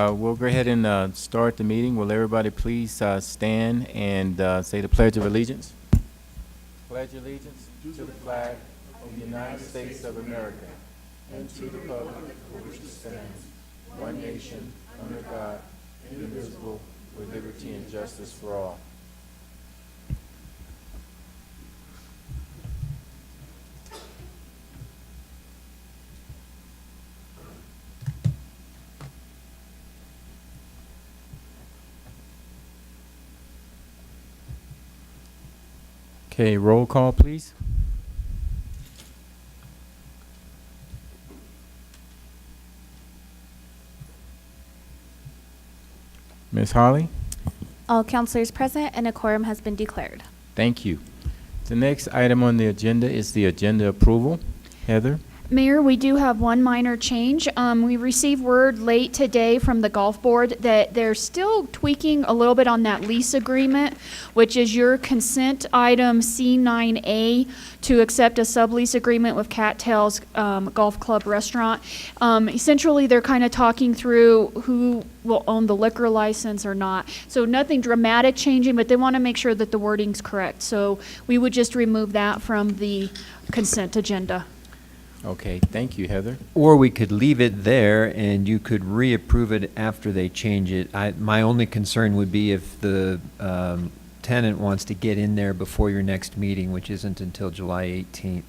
We'll go ahead and start the meeting. Will everybody please stand and say the Pledge of Allegiance? Pledge allegiance to the flag of the United States of America and to the republic for which it stands, one nation, under God, indivisible, with liberty and justice for all. Okay, roll call, please. Ms. Holly? All counselors present and a quorum has been declared. Thank you. The next item on the agenda is the agenda approval. Heather? Mayor, we do have one minor change. We received word late today from the golf board that they're still tweaking a little bit on that lease agreement, which is your consent item C9A to accept a sublease agreement with Cattails Golf Club Restaurant. Essentially, they're kind of talking through who will own the liquor license or not. So nothing dramatic changing, but they want to make sure that the wording's correct. So we would just remove that from the consent agenda. Okay, thank you, Heather. Or we could leave it there and you could reapprove it after they change it. My only concern would be if the tenant wants to get in there before your next meeting, which isn't until July 18th.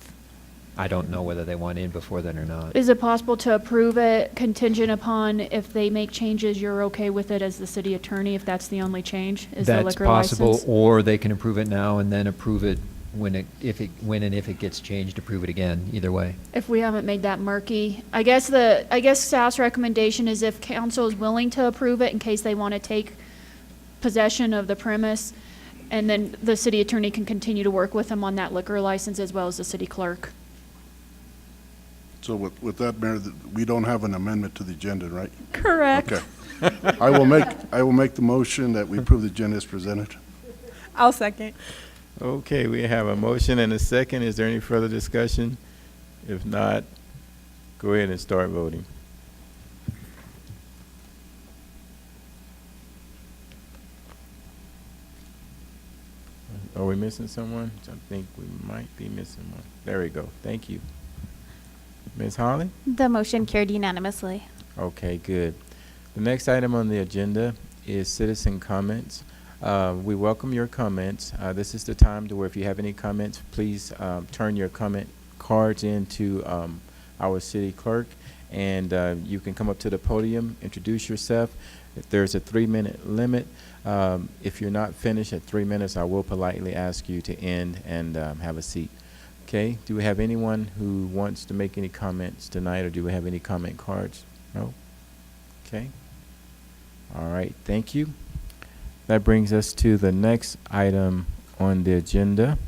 I don't know whether they want in before then or not. Is it possible to approve it contingent upon if they make changes, you're okay with it as the city attorney, if that's the only change, is the liquor license? That's possible, or they can approve it now and then approve it when and if it gets changed, approve it again, either way. If we haven't made that murky. I guess staff's recommendation is if council is willing to approve it in case they want to take possession of the premise, and then the city attorney can continue to work with them on that liquor license as well as the city clerk. So with that, Mayor, we don't have an amendment to the agenda, right? Correct. Okay. I will make the motion that we approve the agenda as presented. I'll second. Okay, we have a motion and a second. Is there any further discussion? If not, go ahead and start voting. Are we missing someone? I think we might be missing one. There we go. Thank you. Ms. Holly? The motion carried unanimously. Okay, good. The next item on the agenda is citizen comments. We welcome your comments. This is the time to where if you have any comments, please turn your comment cards into our city clerk, and you can come up to the podium, introduce yourself. If there's a 3-minute limit, if you're not finished at 3 minutes, I will politely ask you to end and have a seat. Okay, do we have anyone who wants to make any comments tonight, or do we have any comment cards? No? Okay. All right, thank you. That brings us to the next item on the agenda.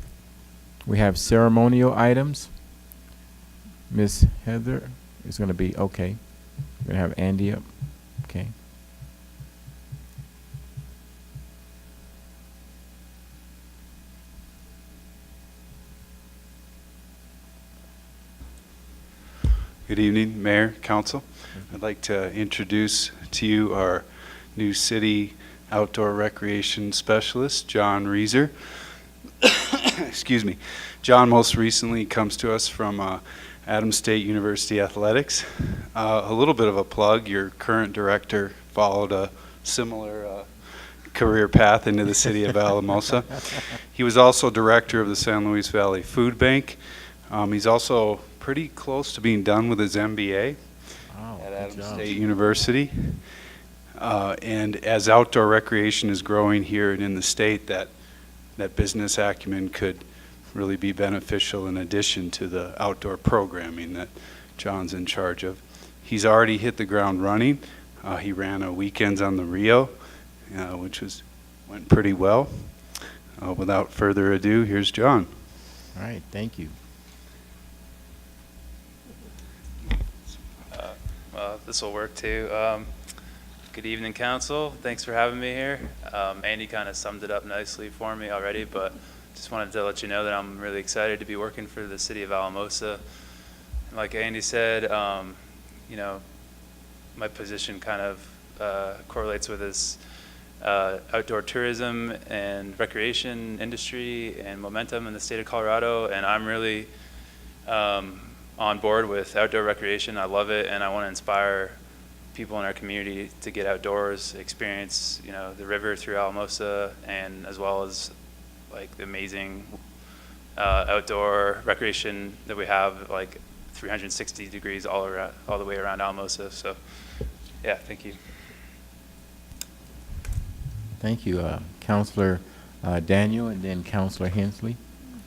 We have ceremonial items. Miss Heather is going to be, okay. We're going to have Andy up. Okay. Good evening, Mayor, Council. I'd like to introduce to you our new city outdoor recreation specialist, John Reeser. Excuse me. John most recently comes to us from Adams State University Athletics. A little bit of a plug, your current director followed a similar career path into the city of Alamosa. He was also director of the San Luis Valley Food Bank. He's also pretty close to being done with his MBA at Adams State University. And as outdoor recreation is growing here and in the state, that business acumen could really be beneficial in addition to the outdoor programming that John's in charge of. He's already hit the ground running. He ran a weekends on the Rio, which went pretty well. Without further ado, here's John. All right, thank you. This will work too. Good evening, Council. Thanks for having me here. Andy kind of summed it up nicely for me already, but just wanted to let you know that I'm really excited to be working for the city of Alamosa. like Andy said, you know, my position kind of correlates with this outdoor tourism and recreation industry and momentum in the state of Colorado, and I'm really on board with outdoor recreation. I love it, and I want to inspire people in our community to get outdoors, experience, you know, the river through Alamosa, and as well as like the amazing outdoor recreation that we have, like 360 degrees all around, all the way around Alamosa. So, yeah, thank you. Thank you, Counselor Daniel, and then Counselor Hensley.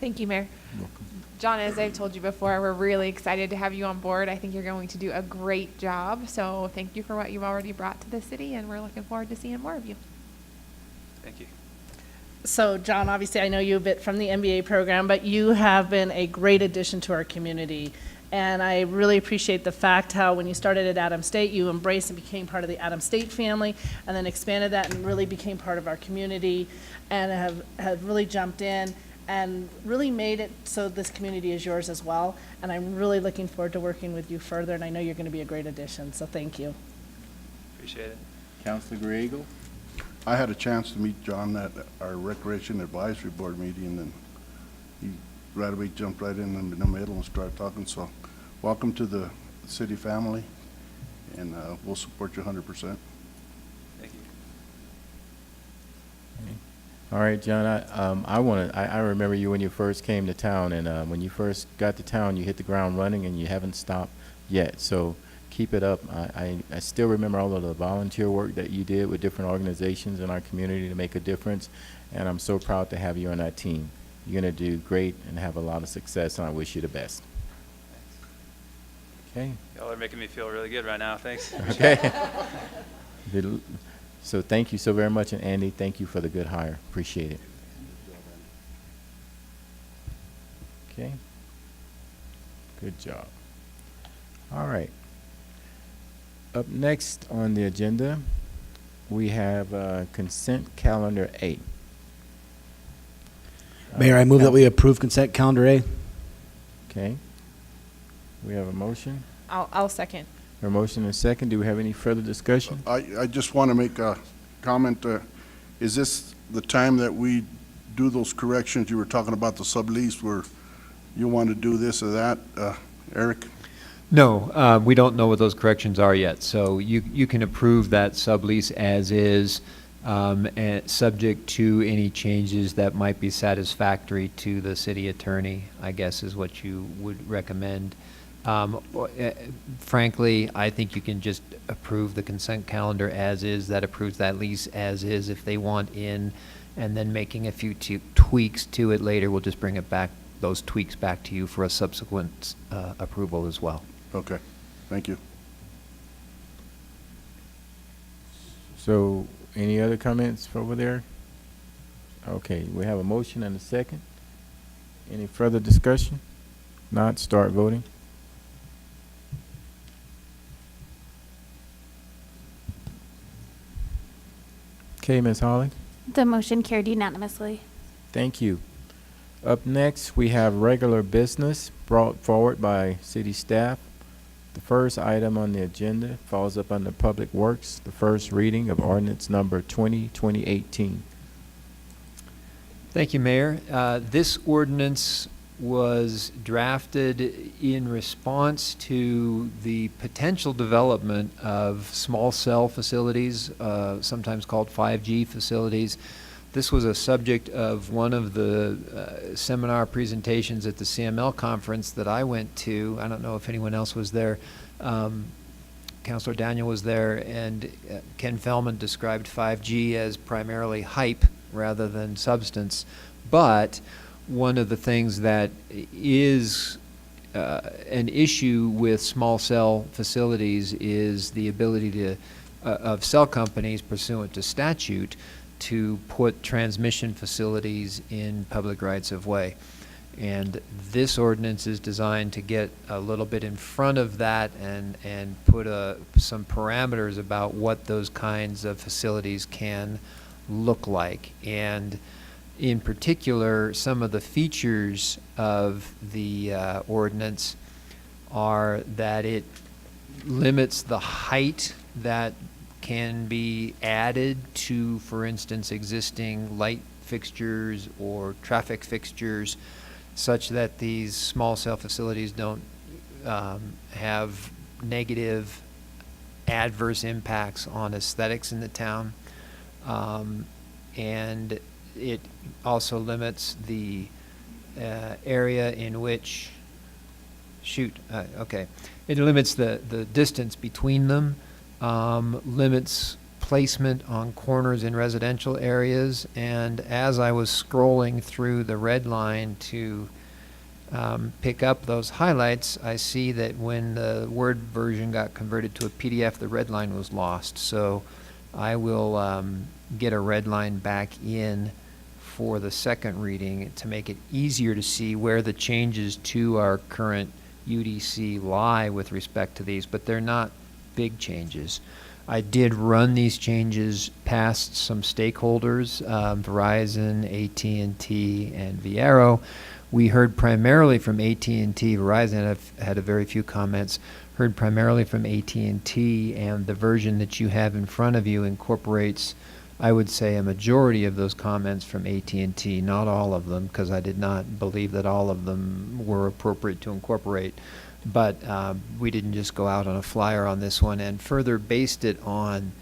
Thank you, Mayor. Welcome. John, as I've told you before, we're really excited to have you on board. I think you're going to do a great job. So thank you for what you've already brought to the city, and we're looking forward to seeing more of you. Thank you. So, John, obviously, I know you a bit from the MBA program, but you have been a great addition to our community. And I really appreciate the fact how when you started at Adams State, you embraced and became part of the Adams State family, and then expanded that and really became part of our community, and have really jumped in and really made it so this community is yours as well. And I'm really looking forward to working with you further, and I know you're going to be a great addition, so thank you. Appreciate it. Counselor Griego? I had a chance to meet John at our Recreation Advisory Board meeting, and he right away jumped right in the middle and started talking. So welcome to the city family, and we'll support you 100%. Thank you. All right, John, I remember you when you first came to town, and when you first got to town, you hit the ground running, and you haven't stopped yet. So keep it up. I still remember all of the volunteer work that you did with different organizations in our community to make a difference, and I'm so proud to have you on that team. You're going to do great and have a lot of success, and I wish you the best. Okay. Y'all are making me feel really good right now. Thanks. Okay. So thank you so very much, and Andy, thank you for the good hire. Appreciate it. Okay. Good job. All right. Up next on the agenda, we have consent calendar A. Mayor, I move that we approve consent calendar A. Okay. We have a motion. I'll second. A motion and a second. Do we have any further discussion? I just want to make a comment. Is this the time that we do those corrections? You were talking about the sublease where you want to do this or that, Eric? No, we don't know what those corrections are yet. So you can approve that sublease as is, and subject to any changes that might be satisfactory to the city attorney, I guess is what you would recommend. Frankly, I think you can just approve the consent calendar as is. That approves that lease as is. If they want in, and then making a few tweaks to it later, we'll just bring it back, those tweaks back to you for a subsequent approval as well. Okay, thank you. So, any other comments over there? Okay, we have a motion and a second. Any further discussion? Not, start voting. Okay, Ms. Holly. The motion carried unanimously. Thank you. Up next, we have regular business brought forward by city staff. The first item on the agenda falls up under Public Works, the first reading of ordinance number 2018. Thank you, Mayor. This ordinance was drafted in response to the potential development of small cell facilities, sometimes called 5G facilities. This was a subject of one of the seminar presentations at the CML conference that I went to. I don't know if anyone else was there. Councilor Daniel was there, and Ken Fellman described 5G as primarily hype rather than substance. But one of the things that is an issue with small cell facilities is the ability to of cell companies pursuant to statute to put transmission facilities in public rights of way. And this ordinance is designed to get a little bit in front of that and put some parameters about what those kinds of facilities can look like. And in particular, some of the features of the ordinance are that it limits the height that can be added to, for instance, existing light fixtures or traffic fixtures, such that these small cell facilities don't have negative adverse impacts on aesthetics in the town. And it also limits the area in which, it limits the distance between them, limits placement on corners in residential areas, and as I was scrolling through the red line to pick up those highlights, I see that when the Word version got converted to a PDF, the red line was lost. So I will get a red line back in for the second reading to make it easier to see where the changes to our current UDC lie with respect to these, but they're not big changes. I did run these changes past some stakeholders, Verizon, AT&T, and Viero. We heard primarily from AT&T. Verizon had a very few comments. Heard primarily from AT&T, and the version that you have in front of you incorporates, I would say, a majority of those comments from AT&T, not all of them, because I did not believe that all of them were appropriate to incorporate. But we didn't just go out on a flyer on this one, and further based it on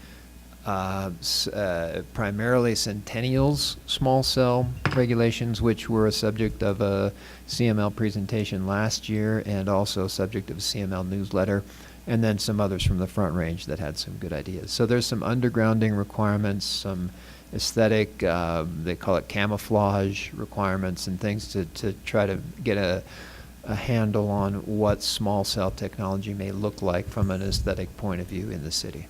primarily Centennial's small cell regulations, which were a subject of a CML presentation last year and also subject of a CML newsletter, and then some others from the Front Range that had some good ideas. So there's some undergrounding requirements, some aesthetic, they call it camouflage requirements, and things to try to get a handle on what small cell technology may look like from an aesthetic point of view in the city.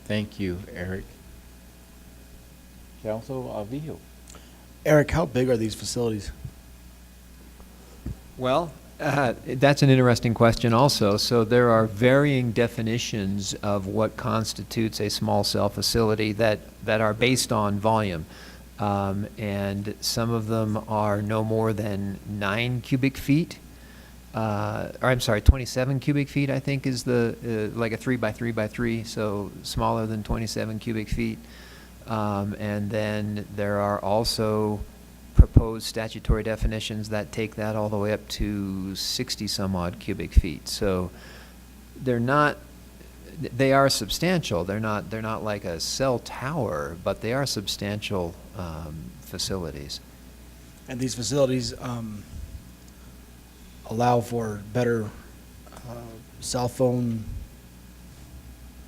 Thank you, Eric. Council Alvijo. Eric, how big are these facilities? Well, that's an interesting question also. So there are varying definitions of what constitutes a small cell facility that are based on volume. And some of them are no more than 9 cubic feet. Or I'm sorry, 27 cubic feet, I think, is the, like a 3 by 3 by 3, so smaller than 27 cubic feet. And then there are also proposed statutory definitions that take that all the way up to 60 some odd cubic feet. So they're not, they are substantial. They're not like a cell tower, but they are substantial facilities. And these facilities allow for better cell phone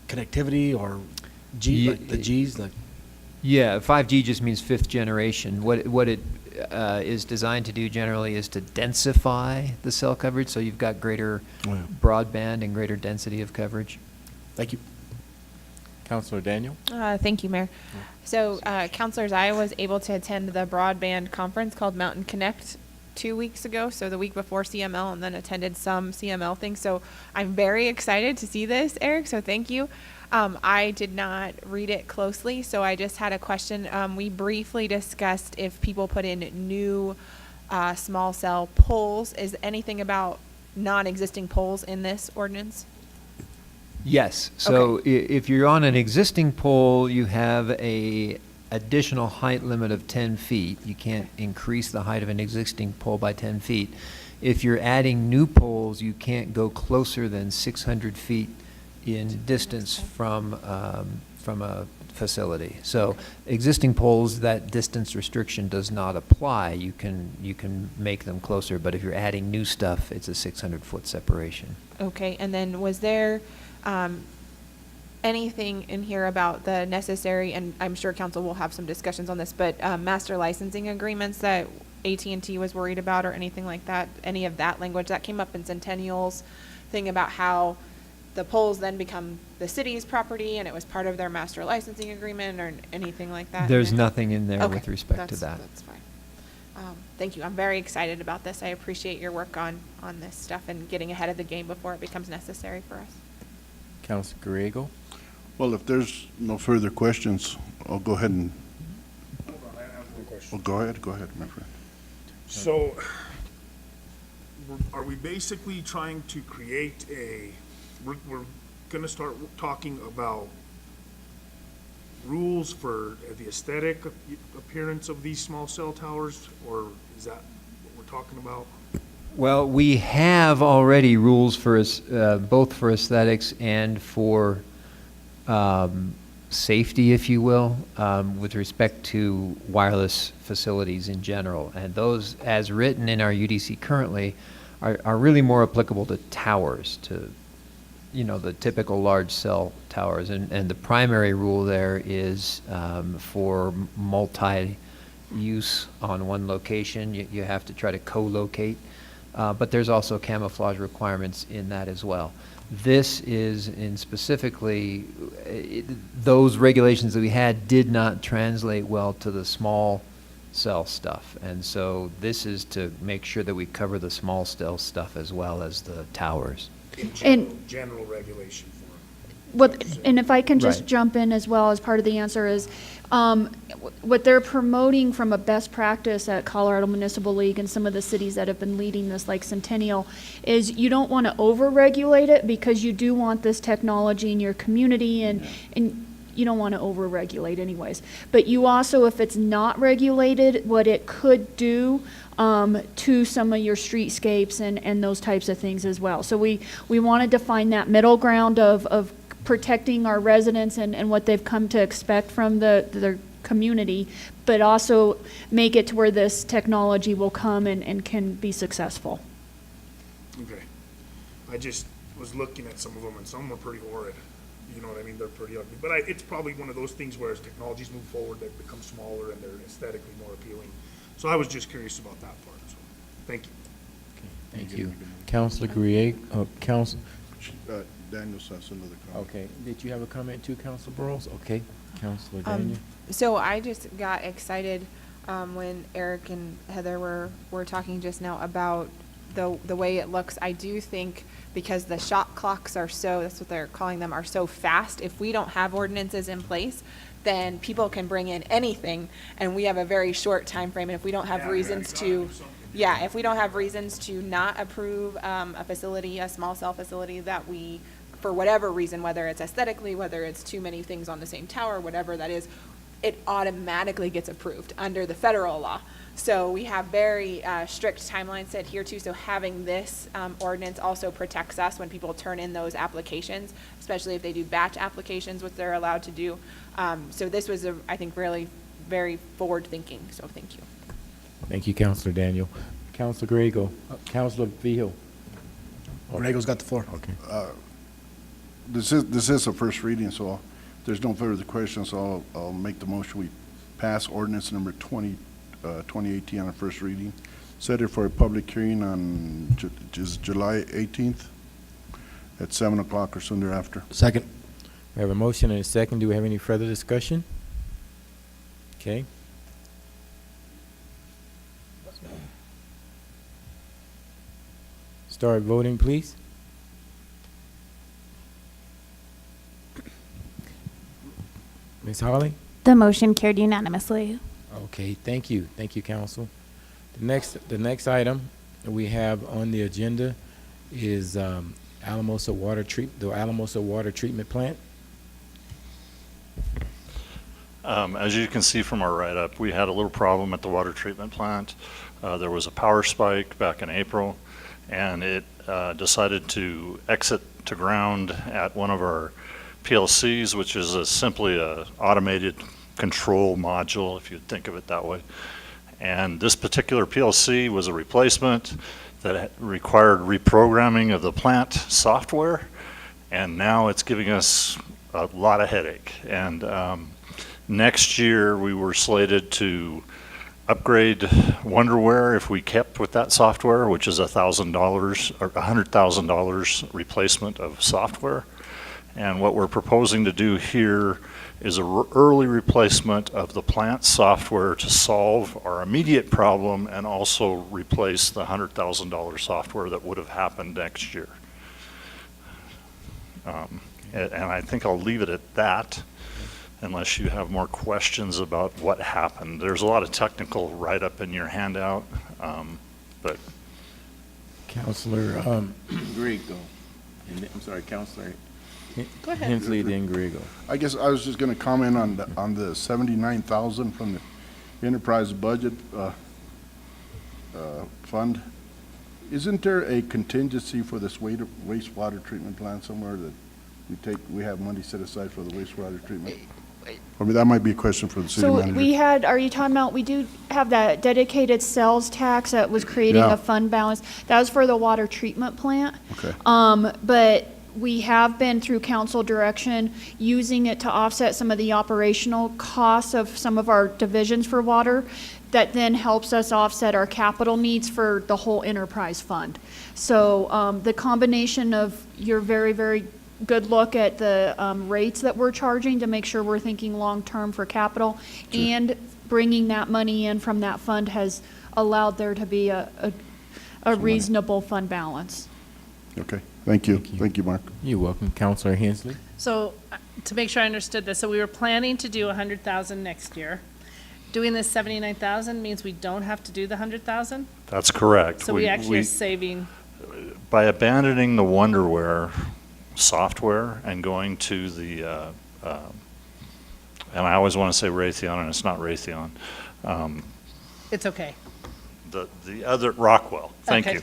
connectivity, or like the Gs? Like Yeah, 5G just means fifth generation. What it is designed to do generally is to densify the cell coverage, so you've got greater broadband and greater density of coverage. Thank you. Councilor Daniel. Thank you, Mayor. So, councilors, I was able to attend the broadband conference called Mountain Connect 2 weeks ago, so the week before CML, and then attended some CML things. So I'm very excited to see this, Eric, so thank you. I did not read it closely, so I just had a question. We briefly discussed if people put in new small cell poles. Is anything about non-existing poles in this ordinance? Yes. So if you're on an existing pole, you have a additional height limit of 10 feet. You can't increase the height of an existing pole by 10 feet. If you're adding new poles, you can't go closer than 600 feet in distance from a facility. So existing poles, that distance restriction does not apply. You can make them closer, but if you're adding new stuff, it's a 600-foot separation. Okay, and then was there anything in here about the necessary, and I'm sure council will have some discussions on this, but master licensing agreements that AT&T was worried about, or anything like that? Any of that language that came up in Centennial's thing about how the poles then become the city's property and it was part of their master licensing agreement, or anything like that? There's nothing in there with respect to that. That's fine. Thank you. I'm very excited about this. I appreciate your work on this stuff and getting ahead of the game before it becomes necessary for us. Councilor Griego. Well, if there's no further questions, I'll go ahead and. Oh, go ahead, my friend. So, are we basically trying to create we're gonna start talking about rules for the aesthetic appearance of these small cell towers, or is that what we're talking about? Well, we have already rules for us, both for aesthetics and for safety, if you will, with respect to wireless facilities in general. And those, as written in our UDC currently, are really more applicable to towers, to, you know, the typical large cell towers. And the primary rule there is for multi-use on one location, you have to try to co-locate. But there's also camouflage requirements in that as well. This is in specifically, those regulations that we had did not translate well to the small cell stuff. And so this is to make sure that we cover the small cell stuff as well as the towers. In general regulation for it. What, and if I can just Right. jump in as well as part of the answer is, what they're promoting from a best practice at Colorado Municipal League and some of the cities that have been leading this, like Centennial, is you don't want to over-regulate it because you do want this technology in your community, and you don't want to over-regulate anyways. But you also, if it's not regulated, what it could do to some of your streetscapes and those types of things as well. So we wanted to find that middle ground of protecting our residents and what they've come to expect from their community, but also make it to where this technology will come and can be successful. Okay. I just was looking at some of them, and some were pretty horrid. You know what I mean? They're pretty ugly. But it's probably one of those things where as technologies move forward, they become smaller and they're aesthetically more appealing. So I was just curious about that part. So, thank you. Thank you. Councilor Grieg, Council, Daniel has another comment. okay. Did you have a comment too, Councilor Burrows? Okay, Councilor Daniel. So I just got excited when Eric and Heather were talking just now about the way it looks. I do think because the shot clocks are so, that's what they're calling them, are so fast, if we don't have ordinances in place, then people can bring in anything, and we have a very short time frame. And if we don't have reasons to, if we don't have reasons to not approve a facility, a small cell facility that we, for whatever reason, whether it's aesthetically, whether it's too many things on the same tower, whatever that is, it automatically gets approved under the federal law. So we have very strict timelines to adhere to. So having this ordinance also protects us when people turn in those applications, especially if they do batch applications, which they're allowed to do. So this was, I think, really very forward thinking. So thank you. Thank you, Councilor Daniel. Councilor Griego, Councilor Vihil. Rego's got the floor. Okay. This is a first reading, so if there's no further questions, so I'll make the motion. We pass ordinance number 2018 on a first reading. Set it for a public hearing on July 18th at 7 o'clock or soon thereafter. Second. We have a motion and a second. Do we have any further discussion? Okay. Start voting, please. Ms. Holly? The motion carried unanimously. Okay, thank you. Thank you, Council. The next item that we have on the agenda is Alamosa Water Treatment Plant. As you can see from our write-up, we had a little problem at the water treatment plant. There was a power spike back in April, and it decided to exit to ground at one of our PLCs, which is simply a automated control module, if you think of it that way. And this particular PLC was a replacement that required reprogramming of the plant software, and now it's giving us a lot of headache. And next year, we were slated to upgrade Wonderware if we kept with that software, which is $1,000 or $100,000 replacement of software. And what we're proposing to do here is an early replacement of the plant software to solve our immediate problem and also replace the $100,000 software that would have happened next year. And I think I'll leave it at that unless you have more questions about what happened. There's a lot of technical write-up in your handout, but Counselor, Griego. I'm sorry, Counselor Go ahead. Hensley, then Griego. I guess I was just gonna comment on the 79,000 from the enterprise budget, fund. Isn't there a contingency for this wastewater treatment plant somewhere that we have money set aside for the wastewater treatment? I mean, that might be a question for the city So manager. are you talking about, we do have that dedicated sales tax that was creating Yeah. a fund balance. That was for the water treatment plant. Okay. But we have been, through council direction, using it to offset some of the operational costs of some of our divisions for water. That then helps us offset our capital needs for the whole enterprise fund. So, the combination of your very, very good look at the rates that we're charging to make sure we're thinking long-term for capital, and bringing that money in from that fund has allowed there to be a reasonable fund balance. Okay, thank you. Thank you, Mark. You're welcome, Counselor Hensley. So, to make sure I understood this, so we were planning to do 100,000 next year. Doing this 79,000 means we don't have to do the 100,000? That's correct. So we actually are saving, By abandoning the Wonderware software and going to the, and I always want to say Raytheon, and it's not Raytheon, it's okay. the other, Rockwell, thank Okay. you.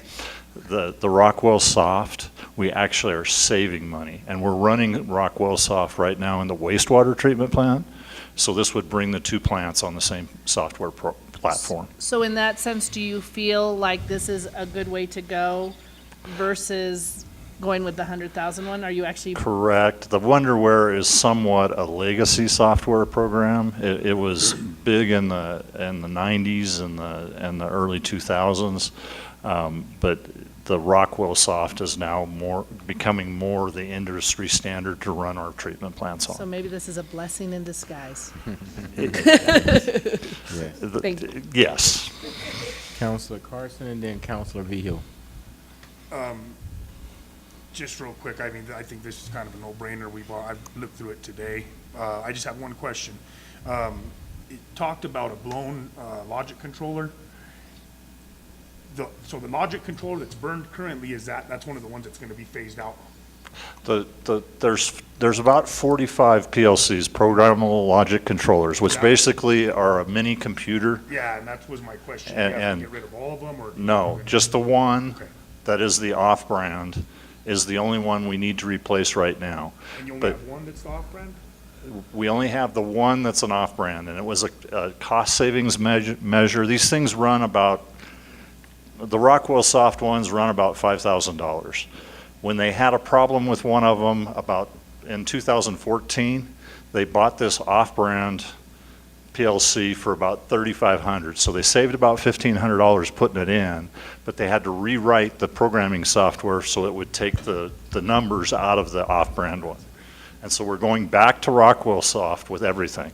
The Rockwell Soft, we actually are saving money, and we're running Rockwell Soft right now in the wastewater treatment plant, so this would bring the two plants on the same software platform. So in that sense, do you feel like this is a good way to go versus going with the 100,000 one? Are you actually, Correct. The Wonderware is somewhat a legacy software program. It was big in the 90s and the early 2000s, but the Rockwell Soft is now becoming more the industry standard to run our treatment plants so on. maybe this is a blessing in disguise? Yes. Thank you. Yes. Counselor Carson and then Counselor Vehil. Just real quick, I mean, I think this is kind of a no-brainer. I've looked through it today. I just have one question. It talked about a blown logic controller. So the logic controller that's burned currently, that's one of the ones that's gonna be phased out? There's about 45 PLCs, programmable logic controllers, which Yeah. basically are a mini computer. Yeah, and that was my question. Do you have And- to get rid of all of them, or? No, just the one Okay. that is the off-brand is the only one we need to replace right now. And you only But have one that's off-brand? we only have the one that's an off-brand, and it was a cost savings measure. These things run about, the Rockwell Soft ones run about $5,000. When they had a problem with one of them in 2014, they bought this off-brand PLC for about $3,500. So they saved about $1,500 putting it in, but they had to rewrite the programming software so it would take the numbers out of the off-brand one. And so we're going back to Rockwell Soft with everything.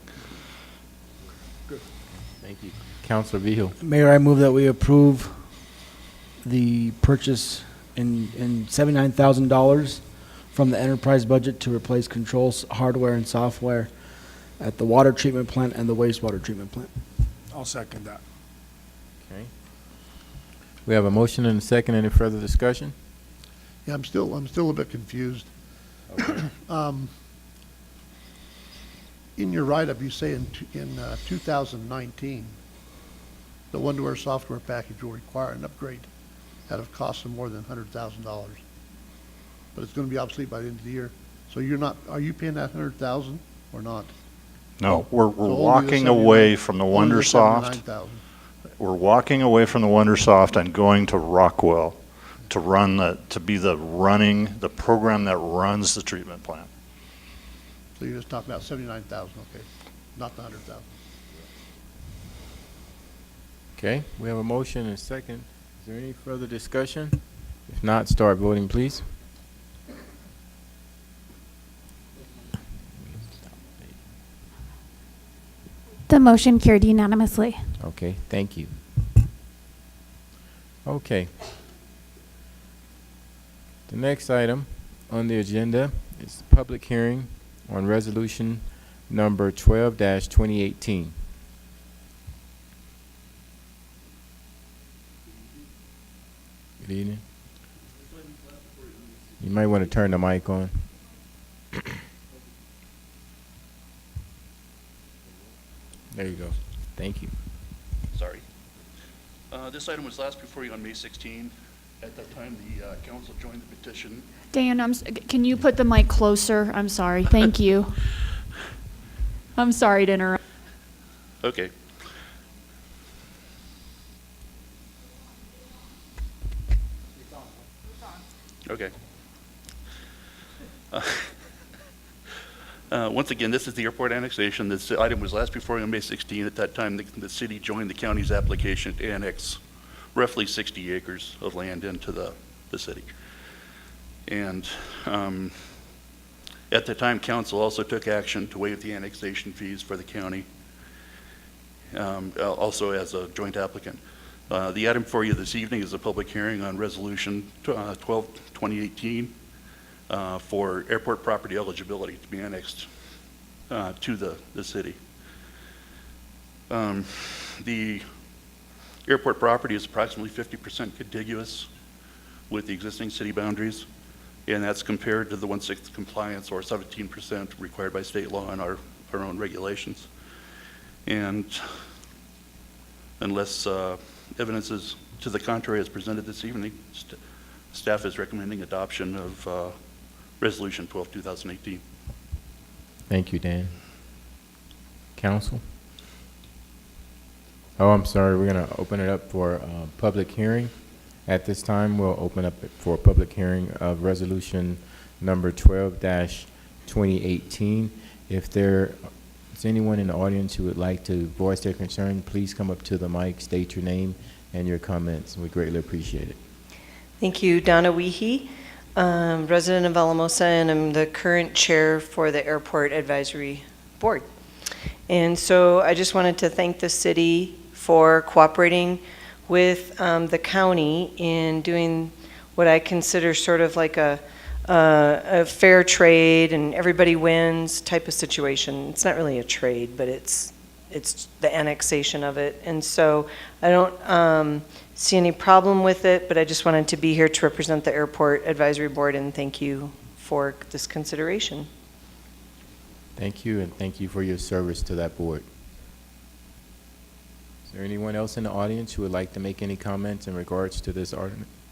Thank you. Counselor Vehil. Mayor, I move that we approve the purchase in $79,000 from the enterprise budget to replace controls, hardware, and software at the water treatment plant and the wastewater treatment plant. I'll second that. Okay. We have a motion and a second. Any further discussion? Yeah, I'm still a bit confused. In your write-up, you say in 2019, the Wonderware software package will require an upgrade at a cost of more than $100,000. But it's going to be obsolete by the end of the year. So are you paying that 100,000 or not? No, we're So only the walking 79 away from the only the WonderSoft. 79,000. We're walking away from the WonderSoft and going to Rockwell to be the program that runs the treatment plant. So you're just talking about 79,000, okay, not the 100,000. Okay, we have a motion and a second. Is there any further discussion? If not, start voting, please. The motion carried unanimously. Okay, thank you. Okay. The next item on the agenda is public hearing on resolution number 12-2018. Good evening. You might want to turn the mic on. There you go. Thank you. Sorry. This item was last before you on May 16. At that time, the council joined the petition. Dan, can you put the mic closer? I'm sorry. Thank you. I'm sorry to interrupt. Okay. Okay. Once again, this is the airport annexation. This item was last before you on May 16. At that time, the city joined the county's application to annex roughly 60 acres of land into the city. And at the time, council also took action to waive the annexation fees for the county, also as a joint applicant. The item for you this evening is a public hearing on Resolution 12-2018 for airport property eligibility to be annexed to the city. The airport property is approximately 50% contiguous with the existing city boundaries, and that's compared to the 1/6 compliance or 17% required by state law and our own regulations. And unless evidence is to the contrary as presented this evening, staff is recommending adoption of Resolution 12-2018. Thank you, Dan. Council? Oh, I'm sorry. We're going to open it up for public hearing. At this time, we'll open up for public hearing of resolution number 12-2018. If there is anyone in the audience who would like to voice their concern, please come up to the mic, state your name and your comments. We greatly appreciate it. Thank you, Donna Weehee, resident of Alamosa, and I'm the current chair for the Airport Advisory Board. And so I just wanted to thank the city for cooperating with the county in doing what I consider sort of like a fair trade and everybody wins type of situation. It's not really a trade, but it's the annexation of it. And so I don't see any problem with it, but I just wanted to be here to represent the Airport Advisory Board and thank you for this consideration. Thank you, and thank you for your service to that board. Is there anyone else in the audience who would like to make any comments in regards to this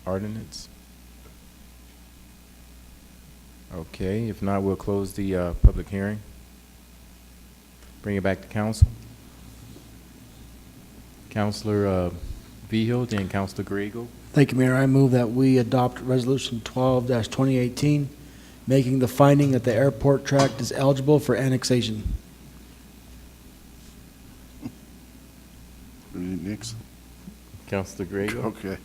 ordinance? Okay, if not, we'll close the public hearing. Bring it back to council. Councilor Vigil, then Councilor Griego. Thank you, Mayor. I move that we adopt Resolution 12-2018, making the finding that the airport tract is eligible for annexation. Next. Councilor Griego. Okay.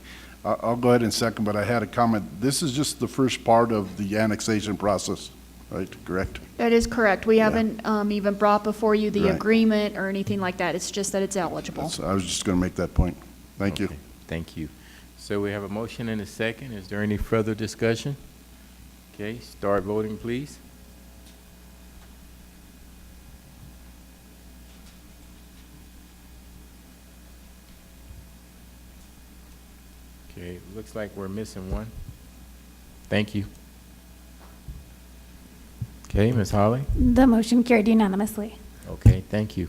I'll go ahead and second, but I had a comment. This is just the first part of the annexation process, right? Correct? That is correct. We haven't even brought before you the Right. agreement or anything like that. It's just that it's eligible. I was just going to make that point. Thank you. Okay, thank you. So we have a motion and a second. Is there any further discussion? Okay, start voting, please. Okay, looks like we're missing one. Thank you. Okay, Ms. Holly? The motion carried unanimously. Okay, thank you.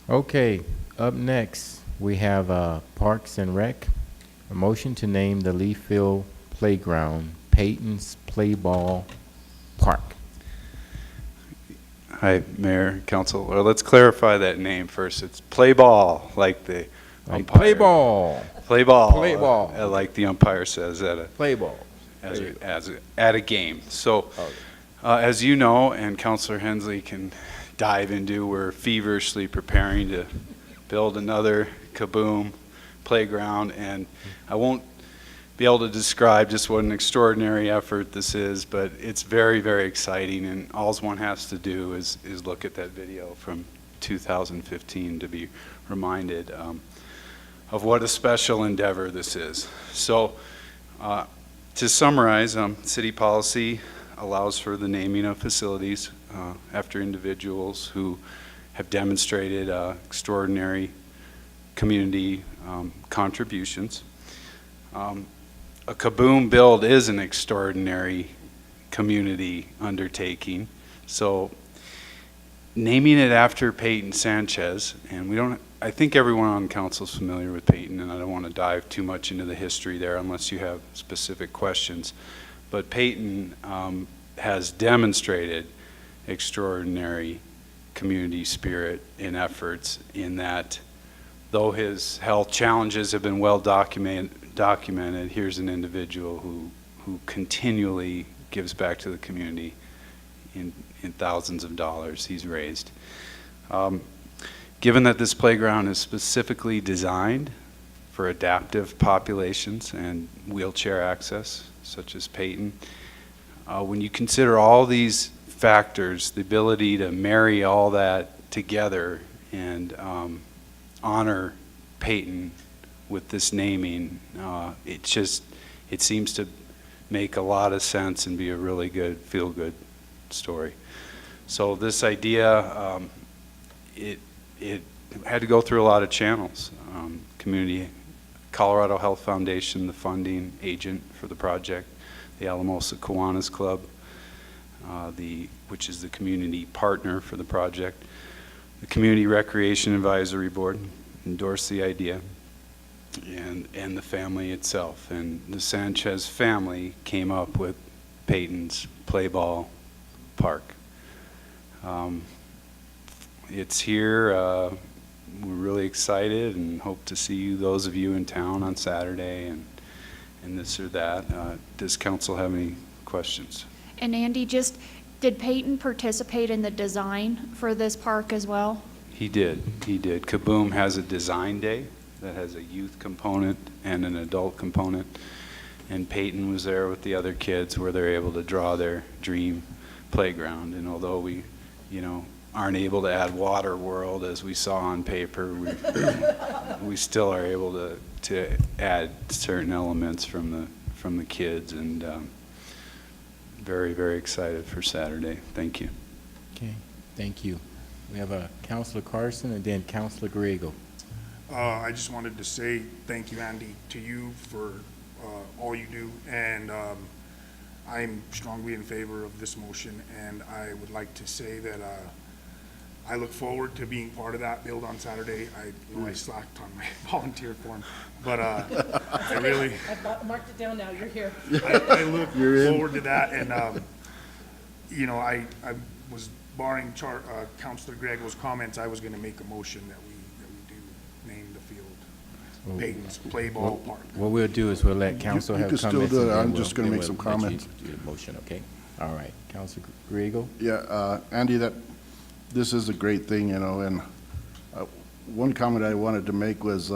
Okay, up next, we have Parks and Rec. A motion to name the Leafield Playground Peyton's Play Ball Park. Hi, Mayor, Council. Well, let's clarify that name first. It's play ball, like the Like umpire. play ball. Play ball. Play ball. Like the umpire says at a Play ball. at a game. So, as you know, and Councilor Hensley can dive into, we're feverishly preparing to build another Kaboom playground, and I won't be able to describe just what an extraordinary effort this is, but it's very, very exciting, and all one has to do is look at that video from 2015 to be reminded of what a special endeavor this is. So, to summarize, city policy allows for the naming of facilities after individuals who have demonstrated extraordinary community contributions. a Kaboom build is an extraordinary community undertaking. So naming it after Peyton Sanchez, and I think everyone on council is familiar with Peyton, and I don't want to dive too much into the history there unless you have specific questions. But Peyton has demonstrated extraordinary community spirit and efforts in that though his health challenges have been well documented, here's an individual who continually gives back to the community in thousands of dollars he's raised. Given that this playground is specifically designed for adaptive populations and wheelchair access, such as Peyton, when you consider all these factors, the ability to marry all that together and honor Peyton with this naming, it seems to make a lot of sense and be a really good, feel-good story. So this idea, it had to go through a lot of channels. Colorado Health Foundation, the funding agent for the project, the Alamosa Kiwanis Club, which is the community partner for the project. The Community Recreation Advisory Board endorsed the idea, and the family itself. And the Sanchez family came up with Peyton's Play Ball Park. It's here. We're really excited and hope to see those of you in town on Saturday and this or that. Does council have any questions? And Andy, did Peyton participate in the design for this park as well? He did. Kaboom has a design day that has a youth component and an adult component. And Peyton was there with the other kids where they're able to draw their dream playground. And although we, aren't able to add Water World as we saw on paper, we still are able to add certain elements from the kids, and very, very excited for Saturday. Thank you. Okay, thank you. We have Councilor Carson and then Councilor Griego. I just wanted to say thank you, Andy, to you for all you do, and I'm strongly in favor of this motion, and I would like to say that I look forward to being part of that build on Saturday. I know I slacked on my volunteer form, but I really... I marked it down now, you're here. I look forward to that, and I was barring Councilor Grego's comments. I was going to make a motion that we do name the field Peyton's Play Ball Park. What we'll do is we'll let council have comments. You can still do it. I'm just going to make we'll some comments. Do the motion, okay? All right, Councilor Griego. Yeah, Andy, this is a great thing, and one comment I wanted to make was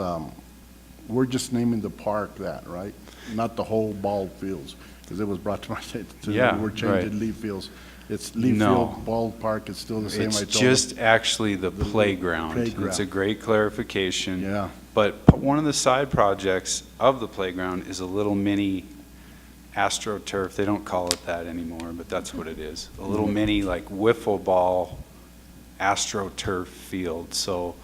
we're just naming the park that, right? Not the whole ball fields, because it was brought to my attention. Yeah, we're changing right. Leaf Fields. It's Leaf Field Ball Park. It's still the same. It's just actually the playground. It's a great clarification. Yeah. But one of the side projects of the playground is a little mini AstroTurf. They don't call it that anymore, but that's what it is. A little mini wiffle ball AstroTurf field. So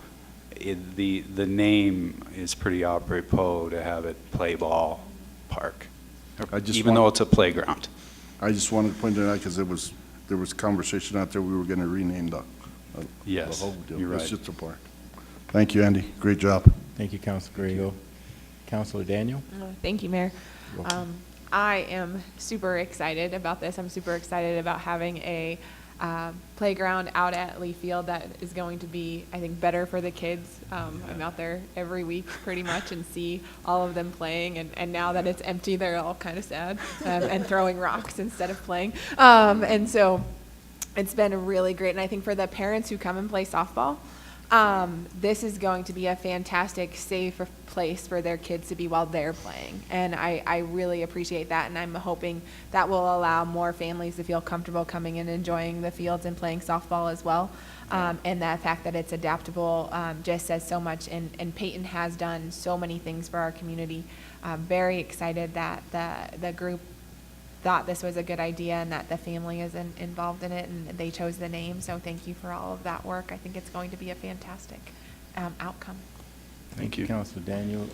the name is pretty apropos to have it Play Ball Park, even though it's a playground. I just wanted to point it out because there was conversation out there we were going to rename the whole deal. You're right. It's just a park. Thank you, Andy. Great job. Thank you, Councilor Griego. Councilor Daniel. Thank you, Mayor. I am super excited about this. I'm super excited about having a playground out at Lee Field that is going to be, I think, better for the kids. I'm out there every week pretty much and see all of them playing, and now that it's empty, they're all kind of sad and throwing rocks instead of playing. And so it's been really great. And I think for the parents who come and play softball, this is going to be a fantastic, safe place for their kids to be while they're playing. And I really appreciate that, and I'm hoping that will allow more families to feel comfortable coming and enjoying the fields and playing softball as well. And that fact that it's adaptable just says so much, and Peyton has done so many things for our community. Very excited that the group thought this was a good idea and that the family is involved in it, and they chose the name. So thank you for all of that work. I think it's going to be a fantastic outcome. Thank you, Councilor Daniel.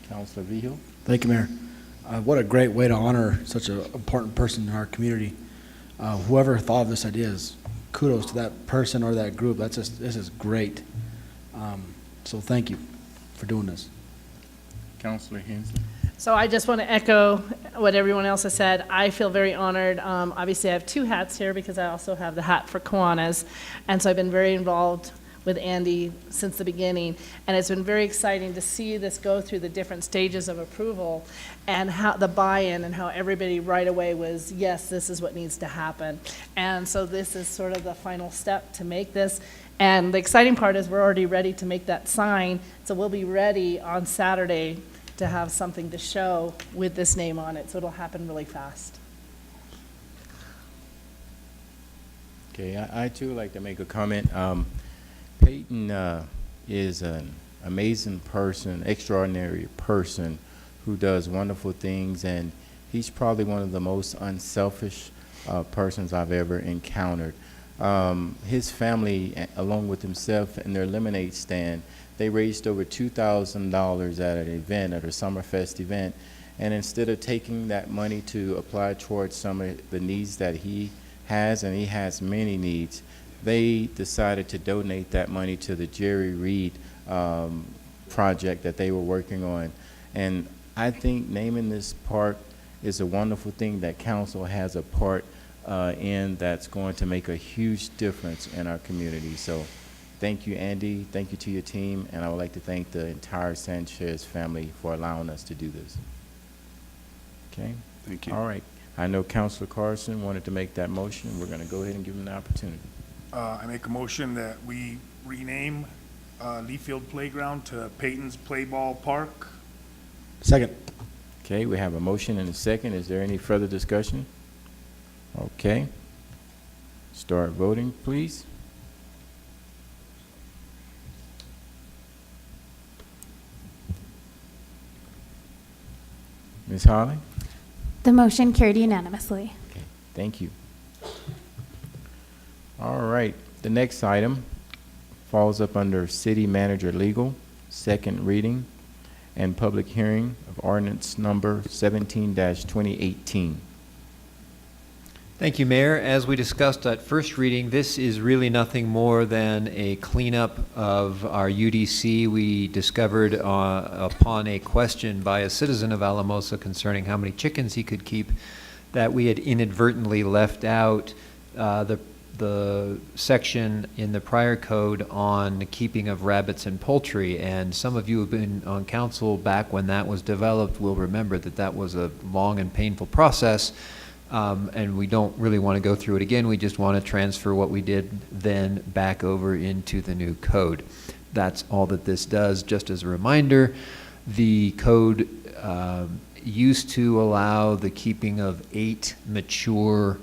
Councilor Vigil. Thank you, Mayor. What a great way to honor such an important person in our community. Whoever thought of this idea is kudos to that person or that group. This is great. So thank you for doing this. Councilor Hensley. So I just want to echo what everyone else has said. I feel very honored. Obviously, I have two hats here because I also have the hat for Kiwanis. And so I've been very involved with Andy since the beginning. And it's been very exciting to see this go through the different stages of approval and how the buy-in and how everybody right away was, yes, this is what needs to happen. And so this is sort of the final step to make this. And the exciting part is we're already ready to make that sign. So we'll be ready on Saturday to have something to show with this name on it. So it'll happen really fast. Okay, I too like to make a comment. Peyton is an amazing person, extraordinary person who does wonderful things, and he's probably one of the most unselfish persons I've ever encountered. His family, along with himself and their lemonade stand, they raised over $2,000 at an event, at a Summerfest event, and instead of taking that money to apply towards some of the needs that he has, and he has many needs, they decided to donate that money to the Jerry Reed project that they were working on. And I think naming this park is a wonderful thing that council has a part in that's going to make a huge difference in our community. So thank you, Andy. Thank you to your team. And I would like to thank the entire Sanchez family for allowing us to do this. Okay? Thank you. All right. I know Councilor Carson wanted to make that motion. We're going to go ahead and give him the opportunity. I make a motion that we rename Lee Field Playground to Peyton's Play Ball Park. Second. Okay, we have a motion and a second. Is there any further discussion? Okay. Start voting, please. Ms. Holly? The motion carried unanimously. Okay, thank you. All right, the next item falls up under City Manager Legal, second reading and public hearing of ordinance number 17-2018. Thank you, Mayor. As we discussed at first reading, this is really nothing more than a cleanup of our UDC. We discovered upon a question by a citizen of Alamosa concerning how many chickens he could keep that we had inadvertently left out the section in the prior code on the keeping of rabbits and poultry. And some of you who have been on council back when that was developed will remember that that was a long and painful process. And we don't really want to go through it again. We just want to transfer what we did then back over into the new code. That's all that this does. Just as a reminder, the code used to allow the keeping of 8 mature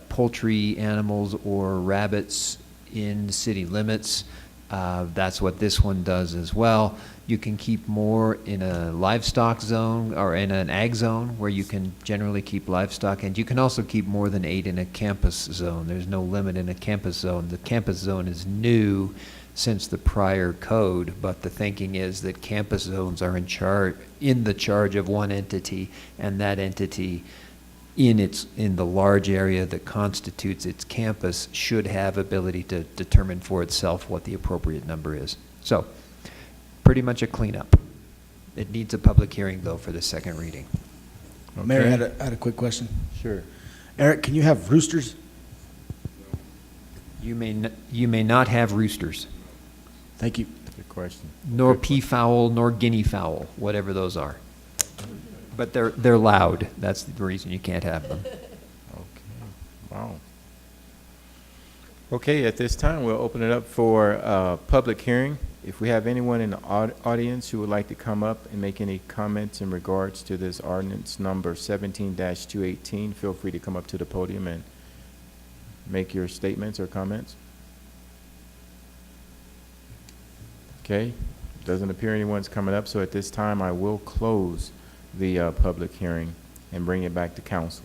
poultry animals or rabbits in city limits. That's what this one does as well. You can keep more in a livestock zone or in an ag zone where you can generally keep livestock, and you can also keep more than 8 in a campus zone. There's no limit in a campus zone. The campus zone is new since the prior code, but the thinking is that campus zones are in the charge of one entity, and that entity in the large area that constitutes its campus should have ability to determine for itself what the appropriate number is. So, pretty much a cleanup. It needs a public hearing, though, for the second reading. Okay. Mayor, I had a quick question. Sure. Eric, can you have roosters? You may not have roosters. Thank you. Good question. Nor peafowl, nor guinea fowl, whatever those are. But they're loud. That's the reason you can't have them. Okay. Wow. Okay, at this time, we'll open it up for public hearing. If we have anyone in the audience who would like to come up and make any comments in regards to this ordinance number 17-218, feel free to come up to the podium and make your statements or comments. Okay, doesn't appear anyone's coming up, so at this time, I will close the public hearing and bring it back to council.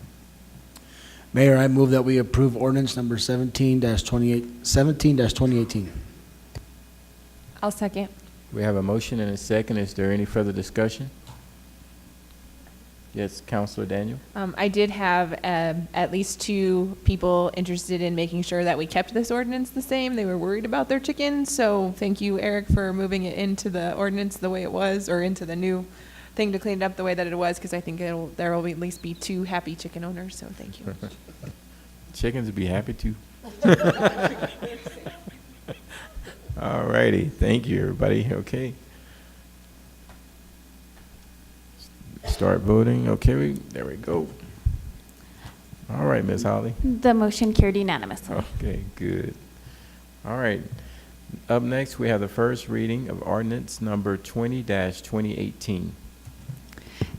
Mayor, I move that we approve ordinance number 17-2018. I'll second. We have a motion and a second. Is there any further discussion? Yes, Counselor Daniel? I did have at least 2 people interested in making sure that we kept this ordinance the same. They were worried about their chickens, so thank you, Eric, for moving it into the ordinance the way it was, or into the new thing to clean it up the way that it was, because I think there will at least be 2 happy chicken owners, so thank you. Chickens would be happy too. All righty, thank you, everybody. Okay. Start voting. Okay, there we go. All right, Ms. Holly. The motion carried unanimously. Okay, good. All right. Up next, we have the first reading of ordinance number 20-2018.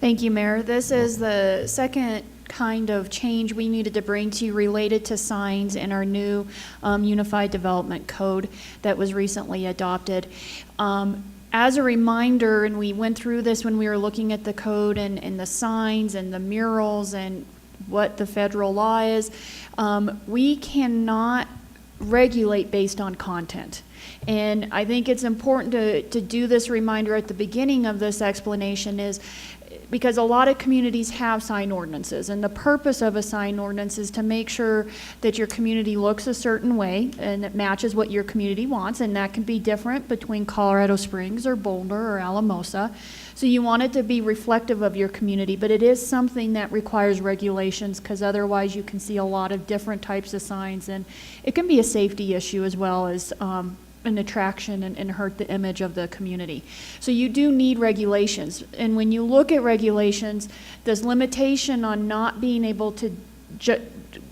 Thank you, Mayor. This is the second kind of change we needed to bring to you related to signs in our new Unified Development Code that was recently adopted. As a reminder, and we went through this when we were looking at the code and the signs and the murals and what the federal law is, we cannot regulate based on content. And I think it's important to do this reminder at the beginning of this explanation is because a lot of communities have sign ordinances, and the purpose of a sign ordinance is to make sure that your community looks a certain way and it matches what your community wants, and that can be different between Colorado Springs or Boulder or Alamosa. So you want it to be reflective of your community, but it is something that requires regulations because otherwise you can see a lot of different types of signs, and it can be a safety issue as well as an attraction and hurt the image of the community. So you do need regulations. And when you look at regulations, this limitation on not being able to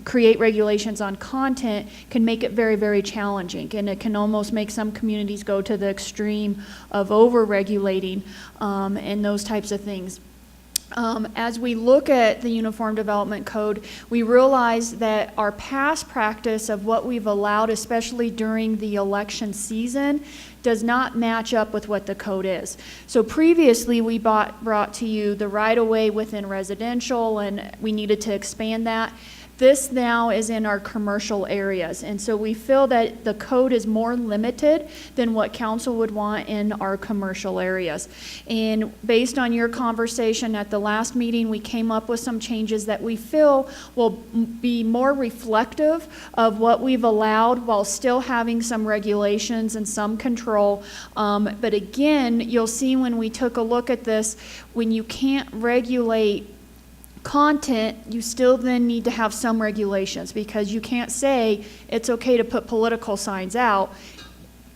create regulations on content can make it very, very challenging. And it can almost make some communities go to the extreme of over-regulating and those types of things. As we look at the Uniform Development Code, we realize that our past practice of what we've allowed, especially during the election season, does not match up with what the code is. So previously, we brought to you the right-of-way within residential, and we needed to expand that. This now is in our commercial areas, and so we feel that the code is more limited than what council would want in our commercial areas. And based on your conversation at the last meeting, we came up with some changes that we feel will be more reflective of what we've allowed while still having some regulations and some control. But again, you'll see when we took a look at this, when you can't regulate content, you still then need to have some regulations because you can't say it's okay to put political signs out.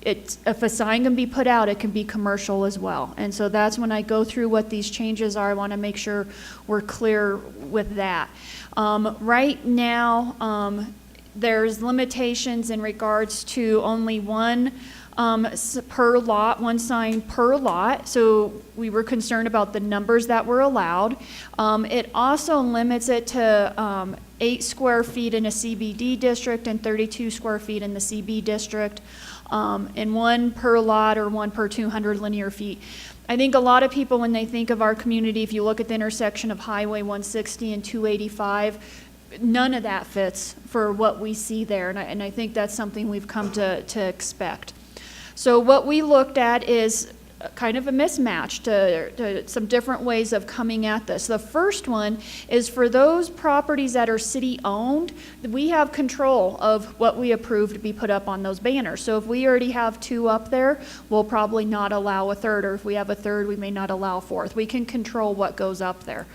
If a sign can be put out, it can be commercial as well. And so that's when I go through what these changes are. I want to make sure we're clear with that. Right now, there's limitations in regards to only one per lot, one sign per lot. So we were concerned about the numbers that were allowed. It also limits it to 8 square feet in a CBD district and 32 square feet in the CB district, and 1 per lot or 1 per 200 linear feet. I think a lot of people, when they think of our community, if you look at the intersection of Highway 160 and 285, none of that fits for what we see there, and I think that's something we've come to expect. So what we looked at is kind of a mismatch to some different ways of coming at this. The first one is for those properties that are city-owned, we have control of what we approve to be put up on those banners. So if we already have 2 up there, we'll probably not allow a third, or if we have a third, we may not allow a fourth. We can control what goes up there.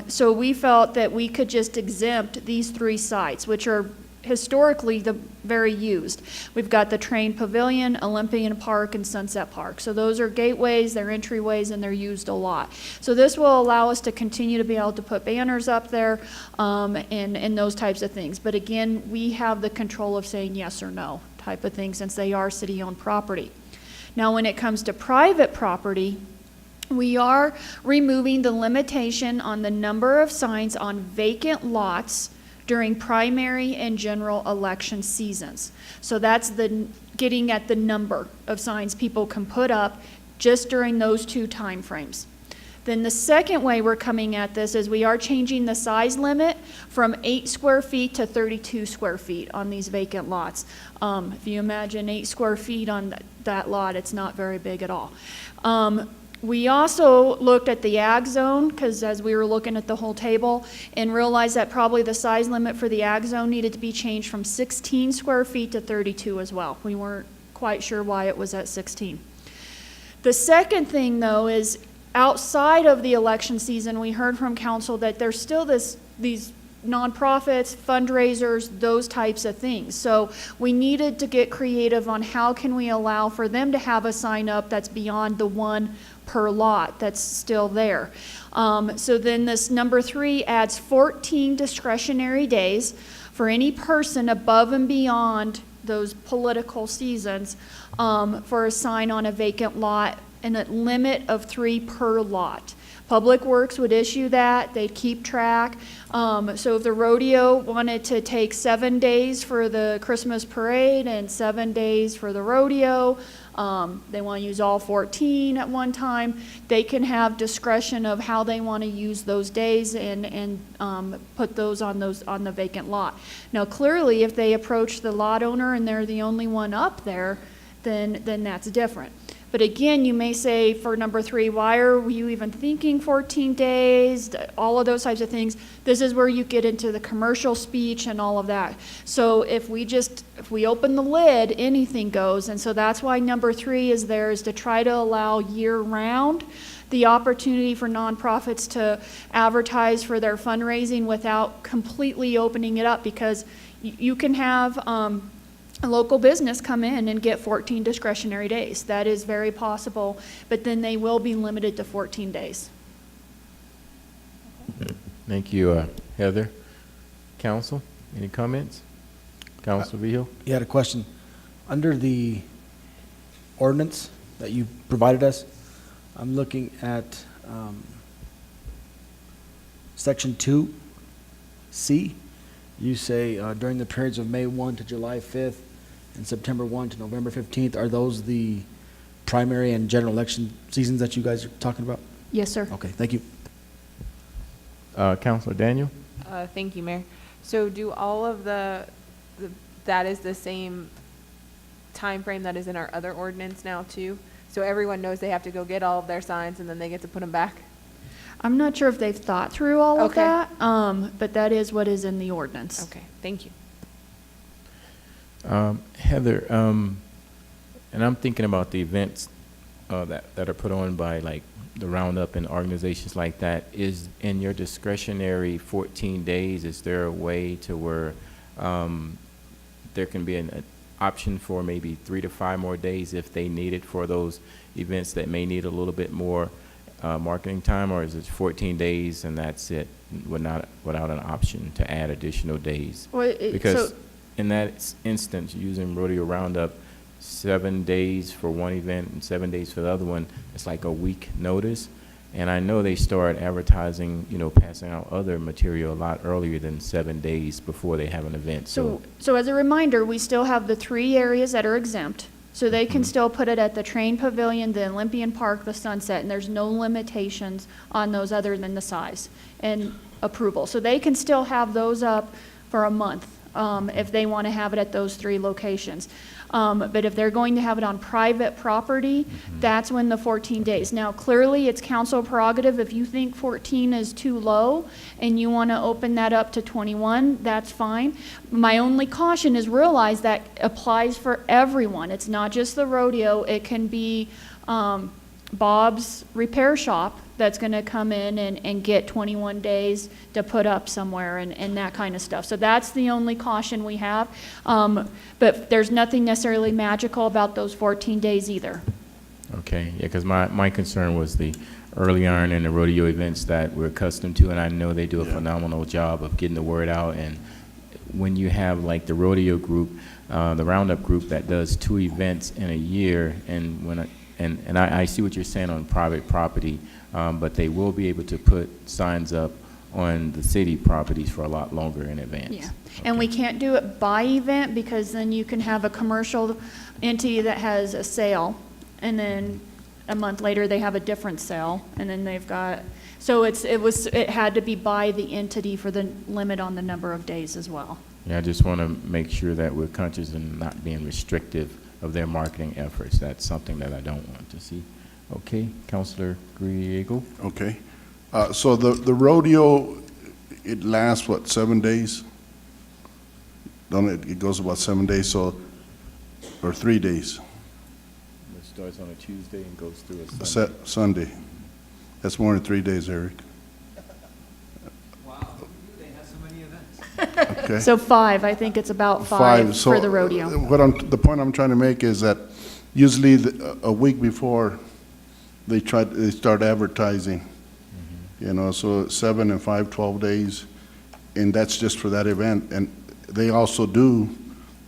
So we felt that we could just exempt these 3 sites, which are historically the very used. We've got the Train Pavilion, Olympian Park, and Sunset Park. So those are gateways, they're entryways, and they're used a lot. So this will allow us to continue to be able to put banners up there and those types of things. But again, we have the control of saying yes or no type of thing since they are city-owned property. Now when it comes to private property, we are removing the limitation on the number of signs on vacant lots during primary and general election seasons. So that's getting at the number of signs people can put up just during those 2 time frames. Then the second way we're coming at this is we are changing the size limit from 8 square feet to 32 square feet on these vacant lots. If you imagine 8 square feet on that lot, it's not very big at all. We also looked at the ag zone, because as we were looking at the whole table, and realized that probably the size limit for the ag zone needed to be changed from 16 square feet to 32 as well. We weren't quite sure why it was at 16. The second thing, though, is outside of the election season, we heard from council that there's still these nonprofits, fundraisers, those types of things. So we needed to get creative on how can we allow for them to have a sign up that's beyond the one per lot that's still there. So then this number 3 adds 14 discretionary days for any person above and beyond those political seasons for a sign on a vacant lot, and a limit of 3 per lot. Public Works would issue that, they'd keep track. So if the rodeo wanted to take 7 days for the Christmas parade and 7 days for the rodeo, they want to use all 14 at one time, they can have discretion of how they want to use those days and put those on the vacant lot. Now clearly, if they approach the lot owner and they're the only one up there, then that's different. But again, you may say for number 3, why are you even thinking 14 days? All of those types of things. This is where you get into the commercial speech and all of that. So if we open the lid, anything goes. And so that's why number 3 is there, is to try to allow year-round the opportunity for nonprofits to advertise for their fundraising without completely opening it up, because you can have a local business come in and get 14 discretionary days. That is very possible, but then they will be limited to 14 days. Thank you, Heather. Council, any comments? Council Vihil? You had a question. Under the ordinance that you provided us, I'm looking at section 2C. You say during the periods of May 1 to July 5th and September 1 to November 15th, are those the primary and general election seasons that you guys are talking about? Yes, sir. Okay, thank you. Councilor Daniel? Thank you, Mayor. So do all of that is the same time frame that is in our other ordinance now too? So everyone knows they have to go get all of their signs and then they get to put them back? I'm not sure if they've thought through all of Okay. that, but that is what is in the ordinance. Okay, thank you. Heather, and I'm thinking about the events that are put on by like the Roundup and organizations like that. Is in your discretionary 14 days, is there a way to where there can be an option for maybe 3 to 5 more days if they need it for those events that may need a little bit more marketing time, or is it 14 days and that's it, without an option to add additional days? Well, Because so in that instance, using Rodeo Roundup, 7 days for one event and 7 days for the other one, it's like a week notice. And I know they start advertising, passing out other material a lot earlier than 7 days before they have an event. So as a reminder, we still have the 3 areas that are exempt. So they can still put it at the Train Pavilion, the Olympian Park, the Sunset, and there's no limitations on those other than the size and approval. So they can still have those up for a month if they want to have it at those 3 locations. But if they're going to have it on private property, that's when the 14 days. Now, clearly, it's council prerogative. If you think 14 is too low and you want to open that up to 21, that's fine. My only caution is realize that applies for everyone. It's not just the rodeo. It can be Bob's repair shop that's going to come in and get 21 days to put up somewhere and that kind of stuff. So that's the only caution we have. But there's nothing necessarily magical about those 14 days either. Okay, yeah, because my concern was the early iron and the rodeo events that we're accustomed to, and I know they do a phenomenal job of getting the word out. And when you have like the rodeo group, the Roundup group that does 2 events in a year, and I see what you're saying on private property, but they will be able to put signs up on the city properties for a lot longer in advance. Yeah, and we can't do it by event because then you can have a commercial entity that has a sale, and then a month later they have a different sale, and then they've got, so it had to be by the entity for the limit on the number of days as well. Yeah, I just want to make sure that we're conscious and not being restrictive of their marketing efforts. That's something that I don't want to see. Okay, Counselor Griego? Okay. So the rodeo, it lasts, what, 7 days? Don't it, it goes about 7 days, so, or 3 days, It starts on a Tuesday and goes through a Sunday. Sunday. That's more than 3 days, Eric. Wow, they have so many events. Okay. So 5, I think it's about 5 So for the rodeo. the point I'm trying to make is that usually a week before they start advertising, you know, so 7 and 5, 12 days, and that's just for that event. And they also do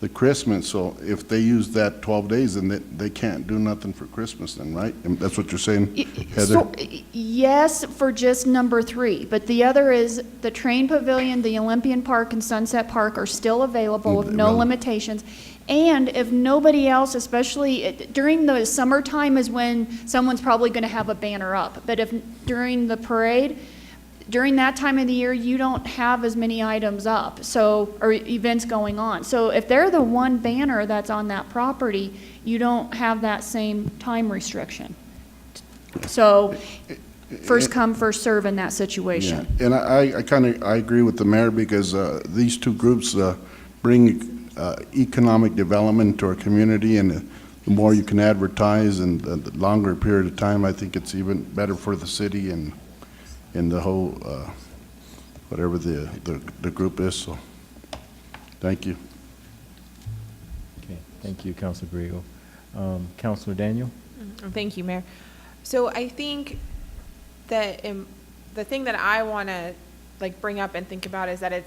the Christmas, so if they use that 12 days, then they can't do nothing for Christmas then, right? And that's what you're saying, Heather? So, yes, for just number 3, but the other is the Train Pavilion, the Olympian Park, and Sunset Park are still available with no Well- limitations. And if nobody else, especially during the summertime is when someone's probably going to have a banner up. But if during the parade, during that time of the year, you don't have as many items up, so, or events going on. So if they're the one banner that's on that property, you don't have that same time restriction. So first come, first serve in that situation. Yeah, and I agree with the mayor because these two groups bring economic development to our community, and the more you can advertise and the longer period of time, I think it's even better for the city and the whole, whatever the group is, so, thank you. Okay, thank you, Counselor Griego. Counselor Daniel? Thank you, Mayor. So I think that the thing that I want to like bring up and think about is that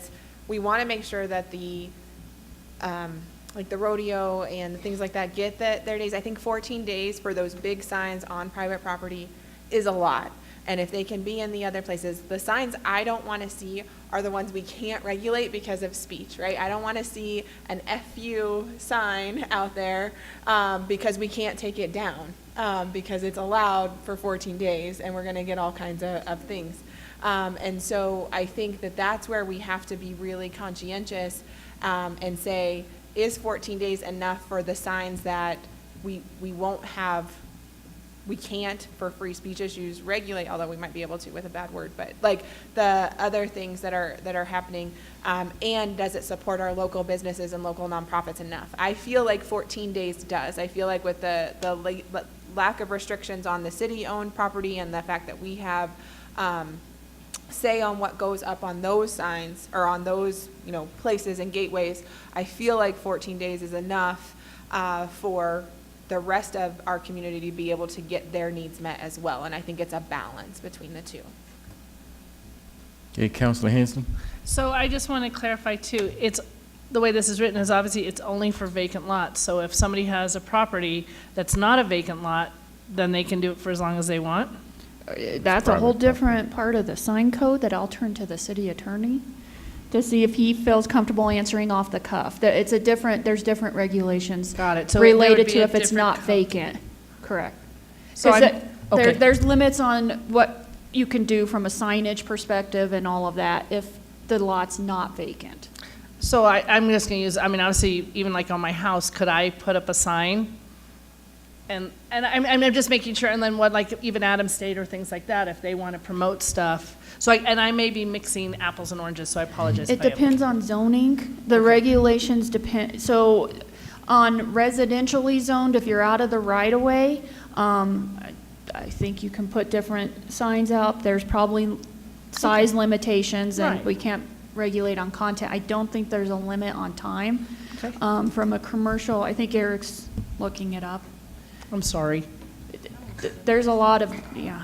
we want to make sure that the like the rodeo and things like that get their days. I think 14 days for those big signs on private property is a lot. And if they can be in the other places, the signs I don't want to see are the ones we can't regulate because of speech, right? I don't want to see an FU sign out there because we can't take it down because it's allowed for 14 days and we're going to get all kinds of things. And so I think that that's where we have to be really conscientious and say, is 14 days enough for the signs that we won't have, we can't, for free speech issues, regulate, although we might be able to with a bad word, but like the other things that are happening, and does it support our local businesses and local nonprofits enough? I feel like 14 days does. I feel like with the lack of restrictions on the city-owned property and the fact that we have say on what goes up on those signs or on those, you know, places and gateways, I feel like 14 days is enough for the rest of our community to be able to get their needs met as well. And I think it's a balance between the two. Okay, Counselor Hensley? So I just want to clarify too, the way this is written is obviously it's only for vacant lots. So if somebody has a property that's not a vacant lot, then they can do it for as long as they want? That's a whole different part of the sign code that I'll turn to the city attorney to see if he feels comfortable answering off the cuff. There's different regulations. Got it. So there would related be to a if it's different not code. vacant. Correct. So 'Cause okay. there's limits on what you can do from a signage perspective and all of that if the lot's not vacant. So I'm just going to use, I mean, obviously, even like on my house, could I put up a sign? And I'm just making sure, and then what, like even Adams State or things like that, if they want to promote stuff. So I may be mixing apples and oranges, so I apologize. It depends on zoning. The regulations depend, so on residentially zoned, if you're out of the right of way, I think you can put different signs out. There's probably size limitations and Right. we can't regulate on content. I don't think there's a limit on time. Okay. From a commercial, I think Eric's looking it up. I'm sorry. There's a lot of, yeah.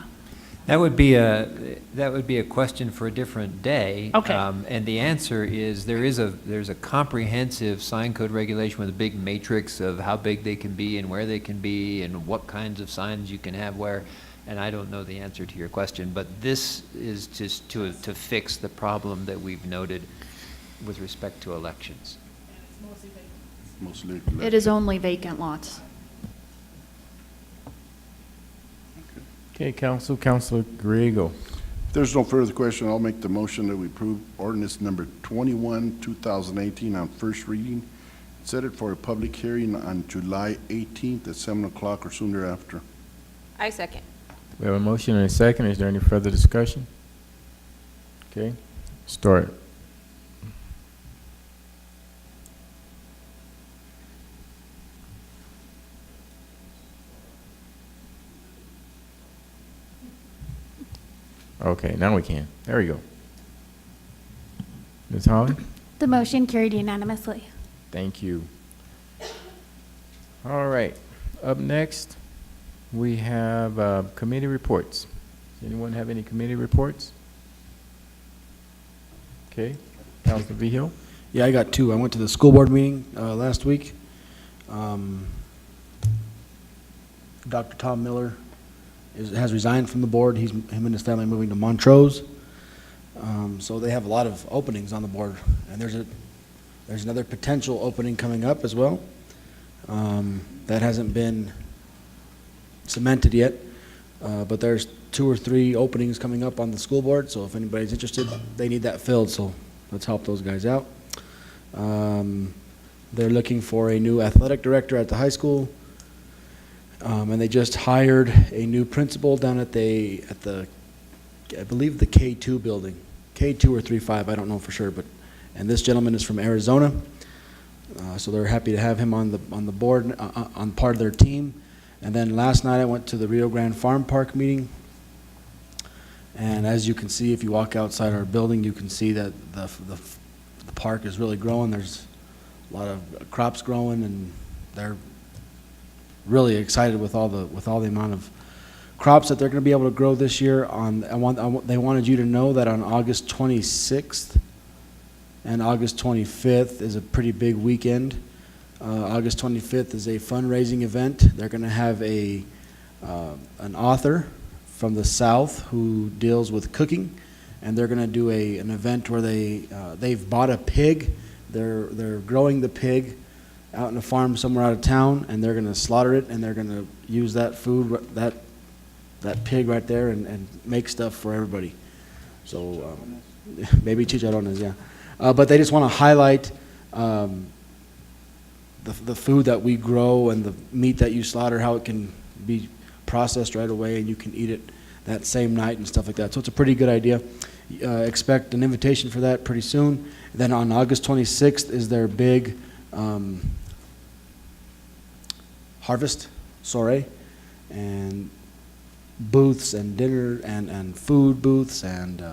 That would be a question for a different day. Okay. And the answer is there's a comprehensive sign code regulation with a big matrix of how big they can be and where they can be and what kinds of signs you can have where. And I don't know the answer to your question, but this is just to fix the problem that we've noted with respect to elections. Mostly. It is only vacant lots. Okay, Counselor Griego. If there's no further question, I'll make the motion that we approve ordinance number 21, 2018 on first reading. Set it for a public hearing on July 18th at 7 o'clock or soon thereafter. I second. We have a motion and a second. Is there any further discussion? Okay, start. Okay, now we can. There we go. Ms. Holly? The motion carried unanimously. Thank you. All right, up next, we have committee reports. Does anyone have any committee reports? Okay, Councilor Vigil? Yeah, I got two. I went to the school board meeting last week. Dr. Tom Miller has resigned from the board. Him and his family moving to Montrose. So they have a lot of openings on the board, and there's another potential opening coming up as well. That hasn't been cemented yet, but there's 2 or 3 openings coming up on the school board, so if anybody's interested, they need that filled, so let's help those guys out. They're looking for a new athletic director at the high school, and they just hired a new principal down at the I believe the K2 building, K2 or 3-5, I don't know for sure, and this gentleman is from Arizona, so they're happy to have him on the board, on part of their team. And then last night I went to the Rio Grande Farm Park meeting, and as you can see, if you walk outside our building, you can see that the park is really growing. There's a lot of crops growing, and they're really excited with all the amount of crops that they're going to be able to grow this year. They wanted you to know that on August 26th and August 25th is a pretty big weekend. August 25th is a fundraising event. They're going to have an author from the South who deals with cooking, and they're going to do an event where they've bought a pig. They're growing the pig out in a farm somewhere out of town, and they're going to slaughter it, and they're going to use that food, that pig right there, and make stuff for everybody. So maybe chicharrones, yeah. But they just want to highlight the food that we grow and the meat that you slaughter, how it can be processed right away and you can eat it that same night and stuff like that. So it's a pretty good idea. Expect an invitation for that pretty soon. Then on August 26th is their big harvest soiree, and booths and dinner and food booths and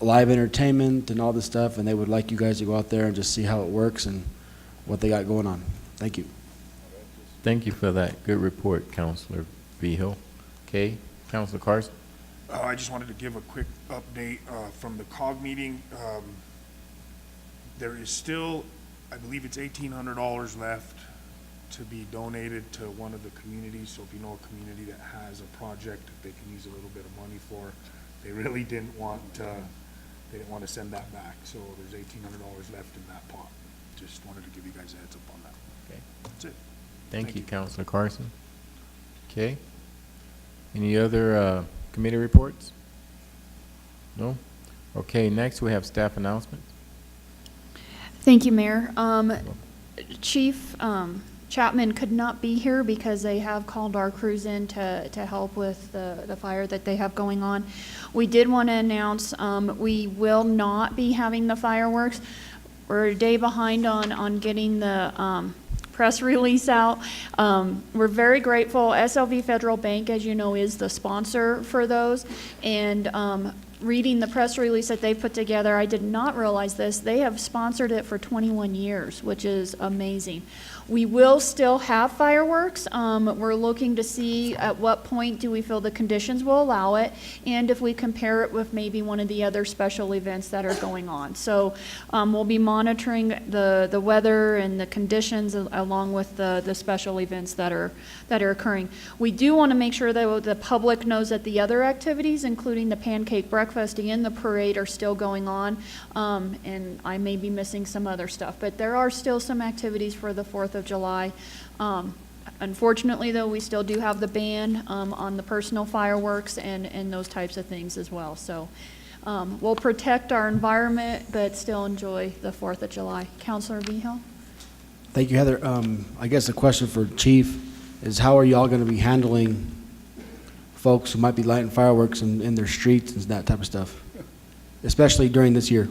live entertainment and all this stuff, and they would like you guys to go out there and just see how it works and what they got going on. Thank you. Thank you for that good report, Councilor Vigil. Okay, Councilor Carson? I just wanted to give a quick update from the COG meeting. There is still, I believe it's $1,800 left to be donated to one of the communities. So if you know a community that has a project that they can use a little bit of money for, they really didn't want to send that back. So there's $1,800 left in that pot. Just wanted to give you guys a heads up on that. Okay. That's it. Thank you, Councilor Carson. Okay. Any other committee reports? No? Okay, next we have staff announcements. Thank you, Mayor. Chief Chapman could not be here because they have called our crews in to help with the fire that they have going on. We did want to announce we will not be having the fireworks. We're a day behind on getting the press release out. We're very grateful. SLV Federal Bank, as you know, is the sponsor for those. And reading the press release that they put together, I did not realize this. They have sponsored it for 21 years, which is amazing. We will still have fireworks. We're looking to see at what point do we feel the conditions will allow it, and if we compare it with maybe one of the other special events that are going on. So we'll be monitoring the weather and the conditions along with the special events that are occurring. We do want to make sure that the public knows that the other activities, including the pancake breakfast and the parade, are still going on. And I may be missing some other stuff, but there are still some activities for the 4th of July. Unfortunately, though, we still do have the ban on the personal fireworks and those types of things as well. So we'll protect our environment, but still enjoy the 4th of July. Councilor Vigil? Thank you, Heather. I guess the question for Chief is, how are y'all going to be handling folks who might be lighting fireworks in their streets and that type of stuff, especially during this year.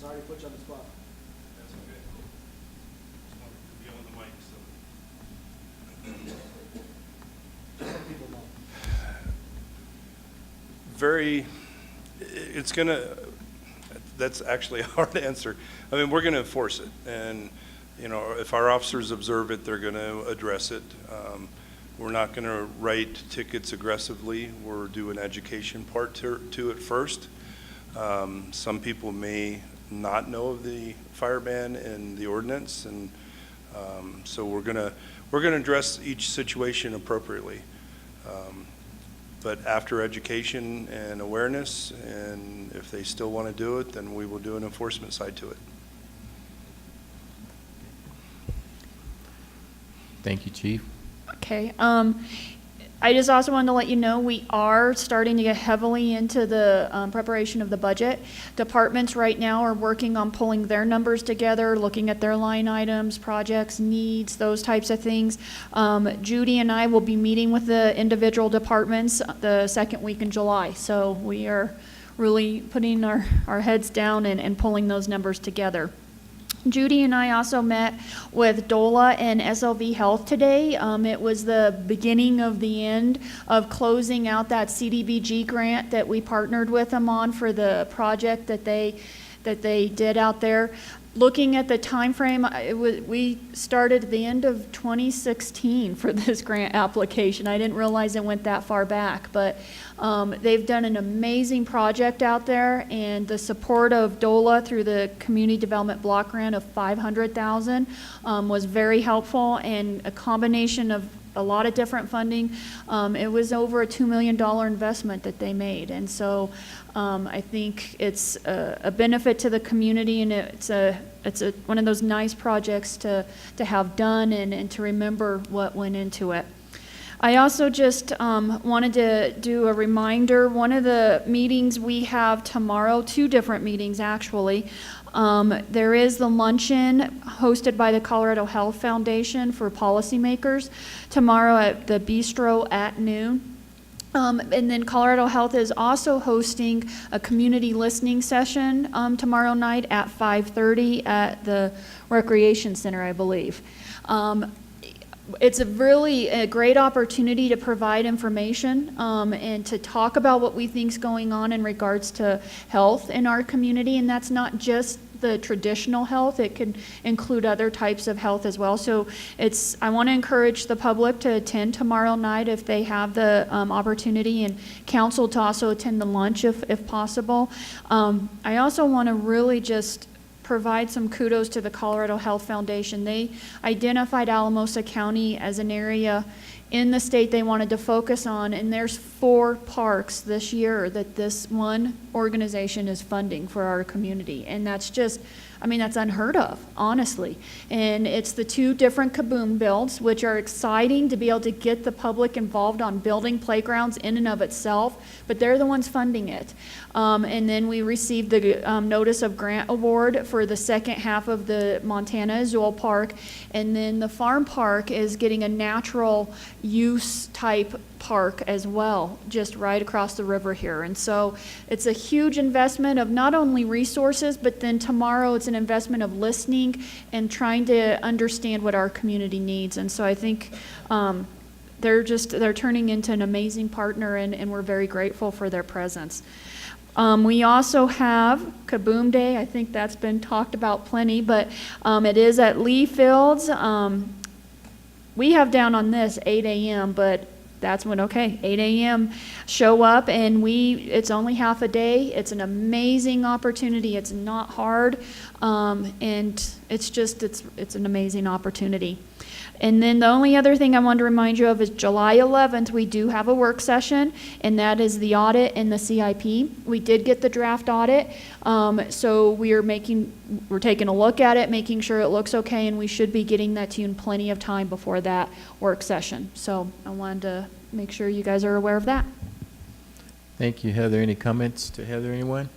Sorry to put you on the spot. That's okay. Just wanted to be on the mic, so. That's actually a hard answer. I mean, we're going to enforce it. And, you know, if our officers observe it, they're going to address it. We're not going to write tickets aggressively. We're doing education part to it first. Some people may not know of the fire ban and the ordinance, and so we're going to address each situation appropriately. But after education and awareness, and if they still want to do it, then we will do an enforcement side to it. Thank you, Chief. Okay. I just also wanted to let you know we are starting to get heavily into the preparation of the budget. Departments right now are working on pulling their numbers together, looking at their line items, projects, needs, those types of things. Judy and I will be meeting with the individual departments the second week in July. So we are really putting our heads down and pulling those numbers together. Judy and I also met with DOLA and SLV Health today. It was the beginning of the end of closing out that CDBG grant that we partnered with them on for the project that they did out there. Looking at the time frame, we started at the end of 2016 for this grant application. I didn't realize it went that far back, but they've done an amazing project out there, and the support of DOLA through the Community Development Block Grant of $500,000 was very helpful, and a combination of a lot of different funding. It was over a $2 million investment that they made, and so I think it's a benefit to the community, and it's one of those nice projects to have done and to remember what went into it. I also just wanted to do a reminder. One of the meetings we have tomorrow, 2 different meetings actually. There is the luncheon hosted by the Colorado Health Foundation for policymakers tomorrow at the Bistro at noon. And then Colorado Health is also hosting a community listening session tomorrow night at 5:30 at the Recreation Center, I believe. It's a great opportunity to provide information and to talk about what we think is going on in regards to health in our community, and that's not just the traditional health. It could include other types of health as well. So I want to encourage the public to attend tomorrow night if they have the opportunity, and council to also attend the lunch if possible. I also want to really just provide some kudos to the Colorado Health Foundation. They identified Alamosa County as an area in the state they wanted to focus on, and there's 4 parks this year that this one organization is funding for our community, and that's just, that's unheard of, honestly. And it's the 2 different Kaboom builds, which are exciting to be able to get the public involved on building playgrounds in and of itself, but they're the ones funding it. And then we received the notice of grant award for the second half of the Montana Azul Park, and then the farm park is getting a natural use type park as well, just right across the river here. And so it's a huge investment of not only resources, but then tomorrow it's an investment of listening and trying to understand what our community needs. And so I think they're turning into an amazing partner, and we're very grateful for their presence. We also have Kaboom Day. I think that's been talked about plenty, but it is at Lee Fields. We have down on this 8 a.m., but that's when, 8 a.m. show up, and it's only half a day. It's an amazing opportunity. It's not hard, and it's an amazing opportunity. And then the only other thing I wanted to remind you of is July 11th, we do have a work session, and that is the audit and the CIP. We did get the draft audit, so we're taking a look at it, making sure it looks okay, and we should be getting that to you in plenty of time before that work session. So I wanted to make sure you guys are aware of that. Thank you, Heather. Any comments to Heather, anyone?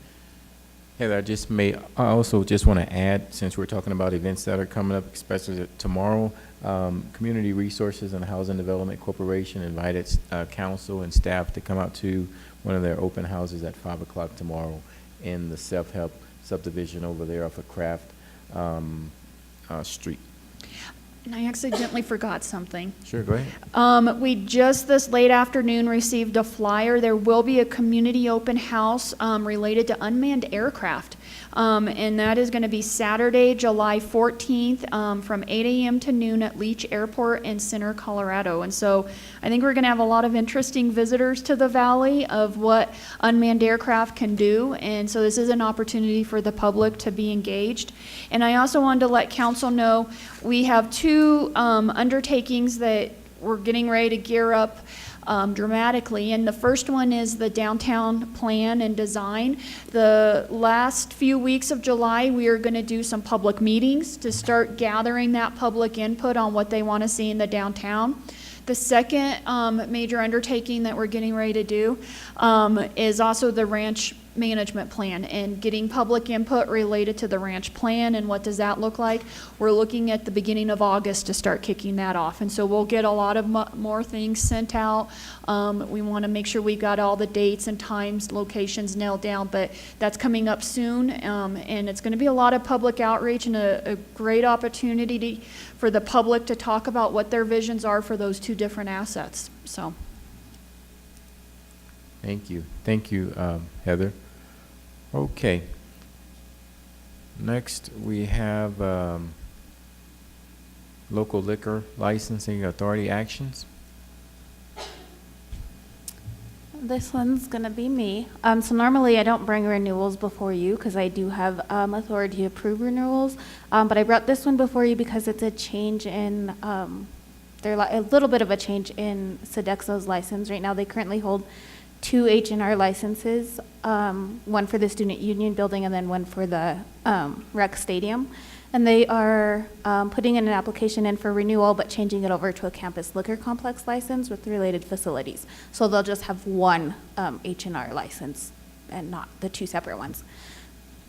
Heather, I also just want to add, since we're talking about events that are coming up, especially tomorrow, Community Resources and Housing Development Corporation invited council and staff to come out to one of their open houses at 5 o'clock tomorrow in the self-help subdivision over there off of Craft Street. And I accidentally forgot something. Sure, go ahead. We just this late afternoon received a flyer. There will be a community open house related to unmanned aircraft. And that is going to be Saturday, July 14th from 8 a.m. to noon at Leach Airport in Center, Colorado. And so I think we're going to have a lot of interesting visitors to the valley of what unmanned aircraft can do. And so this is an opportunity for the public to be engaged. And I also wanted to let council know we have two undertakings that we're getting ready to gear up dramatically. And the first one is the downtown plan and design. The last few weeks of July, we are going to do some public meetings to start gathering that public input on what they want to see in the downtown. The second major undertaking that we're getting ready to do is also the ranch management plan and getting public input related to the ranch plan and what does that look like. We're looking at the beginning of August to start kicking that off, and so we'll get a lot of more things sent out. We want to make sure we've got all the dates and times, locations nailed down, but that's coming up soon, and it's going to be a lot of public outreach and a great opportunity for the public to talk about what their visions are for those two different assets. So Thank you, Heather. Okay. Next, we have local liquor licensing authority actions. This one's going to be me. So normally I don't bring renewals before you because I do have authority to approve renewals. But I brought this one before you because it's a change in, a little bit of a change in Sodexo's license. Right now they currently hold 2 H&R licenses, one for the Student Union building and then one for the rec stadium. And they are putting in an application in for renewal, but changing it over to a campus liquor complex license with related facilities. So they'll just have one H&R license and not the 2 separate ones.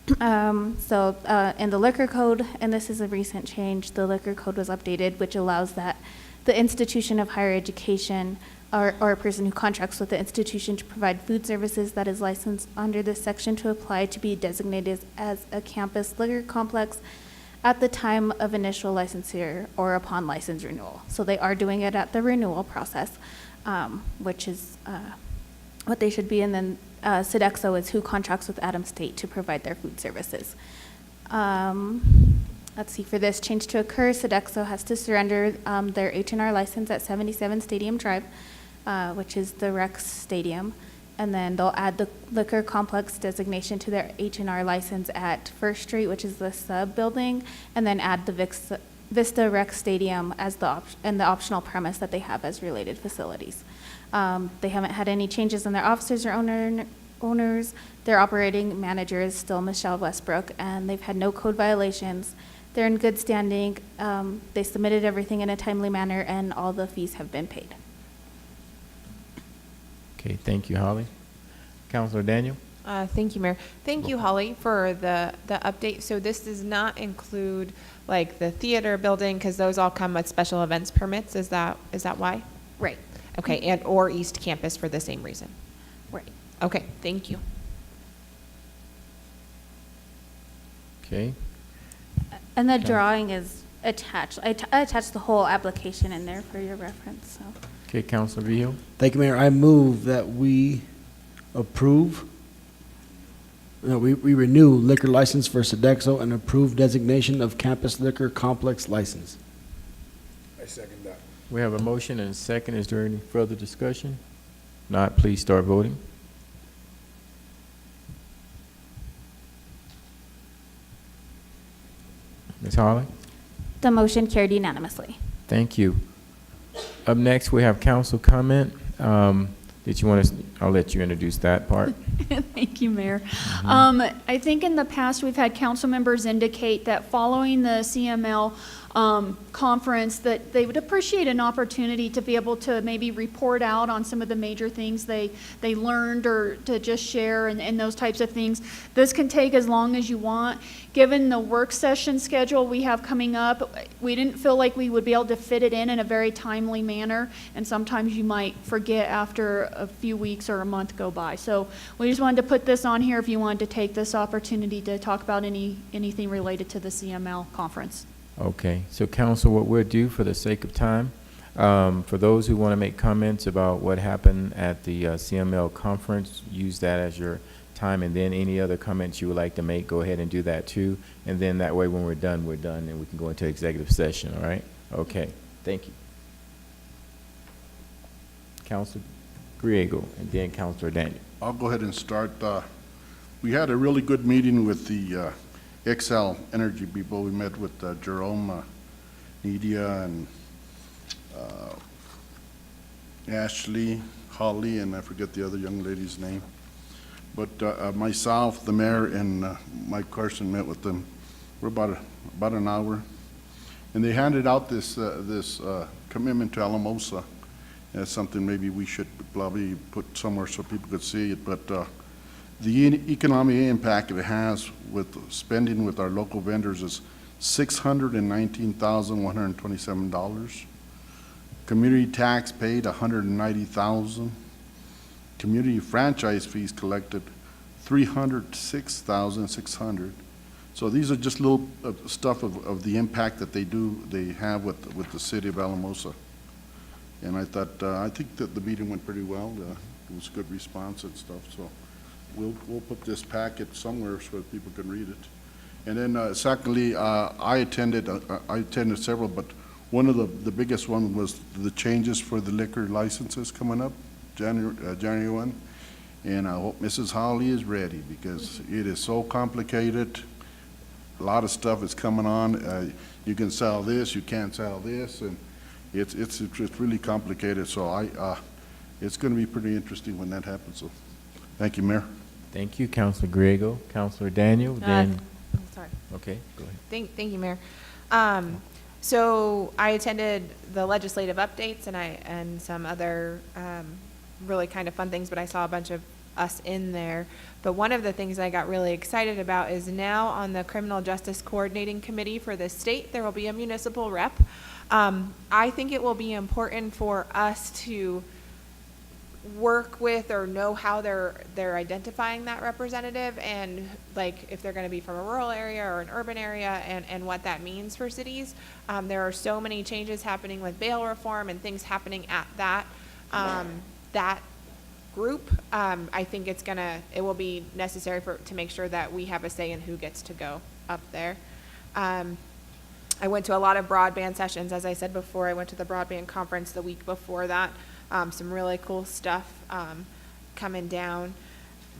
In the liquor code, and this is a recent change, the liquor code was updated, which allows that the institution of higher education or a person who contracts with the institution to provide food services that is licensed under this section to apply to be designated as a campus liquor complex at the time of initial licensure or upon license renewal. So they are doing it at the renewal process, which is what they should be. And then Sodexo is who contracts with Adams State to provide their food services. Let's see, for this change to occur, Sodexo has to surrender their H&R license at 77 Stadium Drive, which is the rec stadium. And then they'll add the liquor complex designation to their H&R license at First Street, which is the sub building, and then add the Vista Rec Stadium as the optional premise that they have as related facilities. They haven't had any changes in their officers or owners. Their operating manager is still Michelle Westbrook, and they've had no code violations. They're in good standing. They submitted everything in a timely manner, and all the fees have been paid. Okay, thank you, Holly. Councilor Daniel? Thank you, Mayor. Thank you, Holly, for the update. So this does not include like the theater building because those all come with special events permits. Is that why? Right. Okay, and or East Campus for the same reason. Right. Okay, thank you. Okay. And the drawing is attached. I attached the whole application in there for your reference. So. Okay, Councilor Vihil? Thank you, Mayor. I move that we renew liquor license for Sodexo and approve designation of campus liquor complex license. I second that. We have a motion and a second. Is there any further discussion? Not, please start voting. Ms. Holly? The motion carried unanimously. Thank you. Up next, we have council comment. Did you want to, I'll let you introduce that part. Thank you, Mayor. I think in the past, we've had council members indicate that following the CML conference, that they would appreciate an opportunity to be able to maybe report out on some of the major things they learned, or to just share and those types of things. This can take as long as you want. Given the work session schedule we have coming up, we didn't feel like we would be able to fit it in a very timely manner, and sometimes you might forget after a few weeks or a month go by. So we just wanted to put this on here if you wanted to take this opportunity to talk about anything related to the CML conference. Okay, so council, what we'll do for the sake of time, for those who want to make comments about what happened at the CML conference, use that as your time, and then any other comments you would like to make, go ahead and do that too. And then that way when we're done, and we can go into executive session, all right? Okay, thank you. Councilor Griego, and then Councilor Daniel. I'll go ahead and start. We had a really good meeting with the XL Energy people. We met with Jerome, Nidia, and Ashley, Holly, and I forget the other young lady's name. But myself, the mayor, and Mike Carson met with them for about an hour, and they handed out this commitment to Alamosa. That's something maybe we should probably put somewhere so people could see it. But the economic impact it has with spending with our local vendors is $619,127. Community tax paid $190,000. Community franchise fees collected $306,600. So these are just little stuff of the impact that they have with the city of Alamosa. And I think that the meeting went pretty well. It was a good response and stuff. So we'll put this packet somewhere so that people can read it. And then secondly, I attended several, but one of the biggest one was the changes for the liquor licenses coming up January 1. And I hope Mrs. Holly is ready, because it is so complicated. A lot of stuff is coming on. You can sell this, you can't sell this, and it's really complicated. So it's going to be pretty interesting when that happens. So thank you, Mayor. Thank you, Councilor Griego. Councilor Daniel, then. Sorry. Okay, go ahead. Thank you, Mayor. So I attended the legislative updates and some other really kind of fun things, but I saw a bunch of us in there. But one of the things I got really excited about is now on the Criminal Justice Coordinating Committee for the state, there will be a municipal rep. I think it will be important for us to work with or know how they're identifying that representative, and like if they're going to be from a rural area or an urban area, and what that means for cities. There are so many changes happening with bail reform and things happening at that group. I think it will be necessary to make sure that we have a say in who gets to go up there. I went to a lot of broadband sessions. As I said before, I went to the broadband conference the week before that. Some really cool stuff coming down.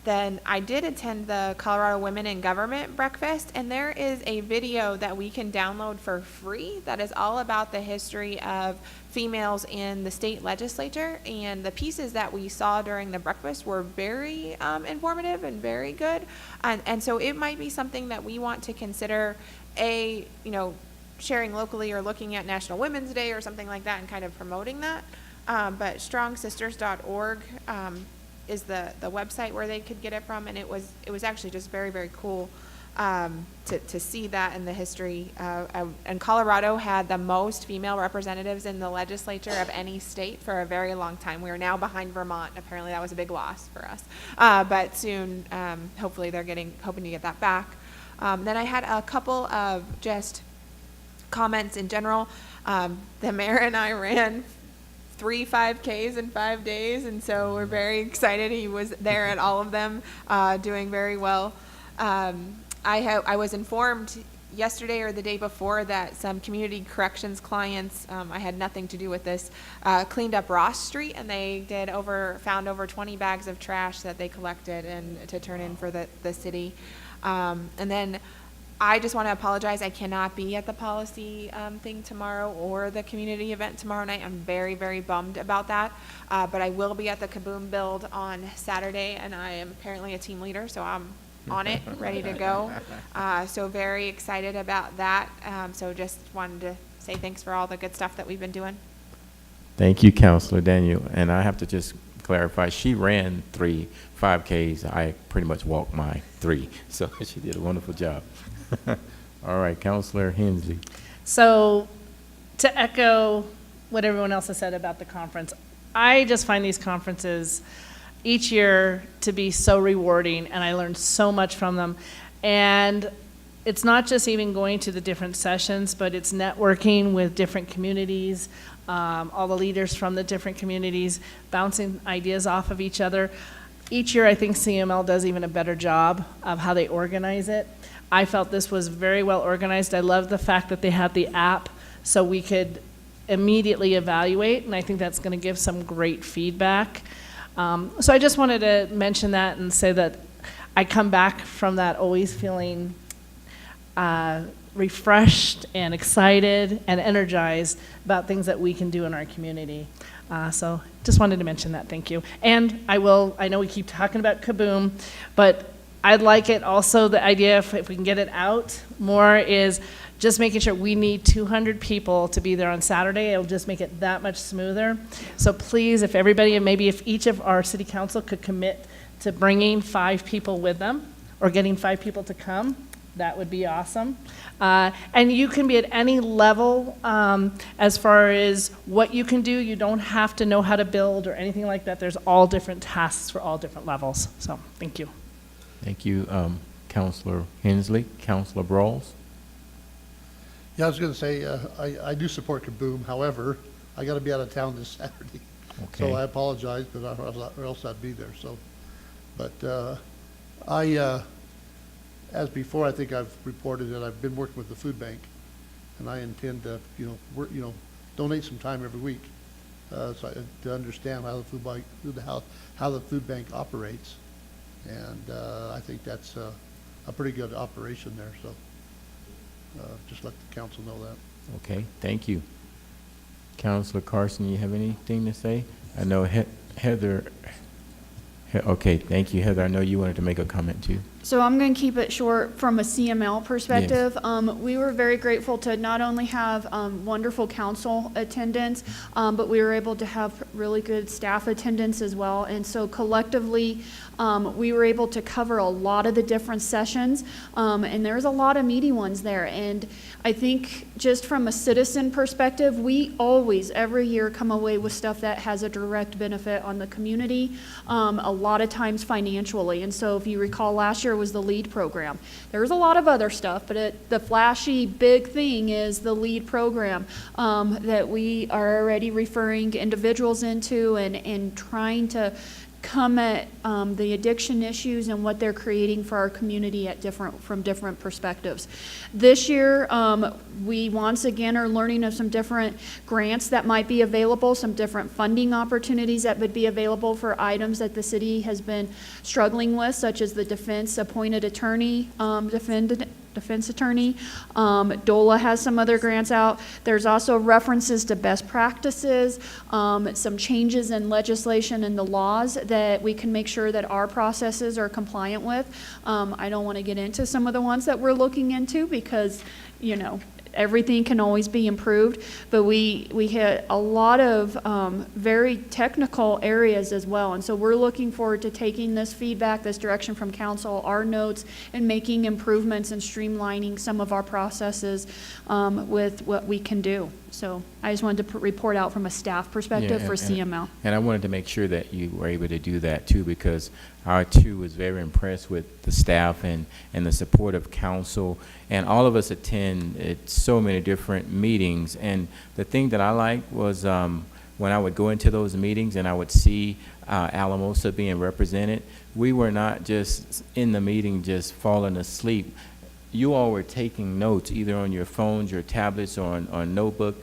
Then I did attend the Colorado Women in Government breakfast, and there is a video that we can download for free that is all about the history of females in the state legislature, and the pieces that we saw during the breakfast were very informative and very good, and so it might be something that we want to consider sharing locally, or looking at National Women's Day or something like that and kind of promoting that. But strongsisters.org is the website where they could get it from, and it was actually just very, very cool to see that in the history. And Colorado had the most female representatives in the legislature of any state for a very long time. We are now behind Vermont. Apparently that was a big loss for us. But soon, hopefully they're hoping to get that back. Then I had a couple of just comments in general. The mayor and I ran 3 5Ks in 5 days, and so we're very excited. He was there at all of them, doing very well. I was informed yesterday or the day before that some community corrections clients, I had nothing to do with this, cleaned up Ross Street, and they found over 20 bags of trash that they collected and to turn in for the city. And then I just want to apologize. I cannot be at the policy thing tomorrow or the community event tomorrow night. I'm very, very bummed about that. But I will be at the Kaboom Build on Saturday, and I am apparently a team leader, so I'm on it, ready to go. So very excited about that. So just wanted to say thanks for all the good stuff that we've been doing. Thank you, Counselor Daniel. And I have to just clarify, she ran 3 5Ks. I pretty much walked my 3. So she did a wonderful job. All right, Counselor Hensley. So to echo what everyone else has said about the conference, I just find these conferences each year to be so rewarding, and I learned so much from them. And it's not just even going to the different sessions, but it's networking with different communities, all the leaders from the different communities, bouncing ideas off of each other. Each year, I think CML does even a better job of how they organize it. I felt this was very well organized. I love the fact that they had the app so we could immediately evaluate, and I think that's going to give some great feedback. So I just wanted to mention that and say that I come back from that always feeling refreshed and excited and energized about things that we can do in our community. So just wanted to mention that. Thank you. And I know we keep talking about Kaboom, but I'd like it also, the idea, if we can get it out more, is just making sure we need 200 people to be there on Saturday. It'll just make it that much smoother. So please, if everybody, and maybe if each of our city council could commit to bringing 5 people with them or getting 5 people to come, that would be awesome. And you can be at any level as far as what you can do. You don't have to know how to build or anything like that. There's all different tasks for all different levels. So thank you. Thank you, Counselor Hensley. Counselor Brawls. Yeah, I was going to say, I do support Kaboom. However, I got to be out of town this Saturday. Okay. So I apologize, but or else I'd be there. So, but as before, I think I've reported that I've been working with the food bank, and I intend to, donate some time every week, to understand how the food bank, how the food bank operates, and I think that's a pretty good operation there. So, just let the council know that. Okay, thank you. Counselor Carson, you have anything to say? I know Heather. Okay, thank you, Heather. I know you wanted to make a comment too. So I'm going to keep it short from a CML perspective. We were very grateful to not only have wonderful council attendance, but we were able to have really good staff attendance as well. And so collectively, we were able to cover a lot of the different sessions, and there's a lot of meaty ones there. And I think just from a citizen perspective, we always, every year, come away with stuff that has a direct benefit on the community, a lot of times financially. And so if you recall, last year was the LEAD program. There's a lot of other stuff, but the flashy big thing is the LEAD program that we are already referring individuals into and trying to come at the addiction issues and what they're creating for our community from different perspectives. This year, we once again are learning of some different grants that might be available, some different funding opportunities that would be available for items that the city has been struggling with, such as the defense appointed attorney, defense attorney. DOLA has some other grants out. There's also references to best practices, some changes in legislation and the laws that we can make sure that our processes are compliant with. I don't want to get into some of the ones that we're looking into because, everything can always be improved, but we hit a lot of very technical areas as well. And so we're looking forward to taking this feedback, this direction from council, our notes, and making improvements and streamlining some of our processes with what we can do. So I just wanted to report out from a staff perspective for CML. And I wanted to make sure that you were able to do that too, because I too was very impressed with the staff and the support of council. And all of us attend so many different meetings. And the thing that I liked was when I would go into those meetings and I would see Alamosa being represented, we were not just in the meeting just falling asleep. You all were taking notes either on your phones, your tablets, or on notebook,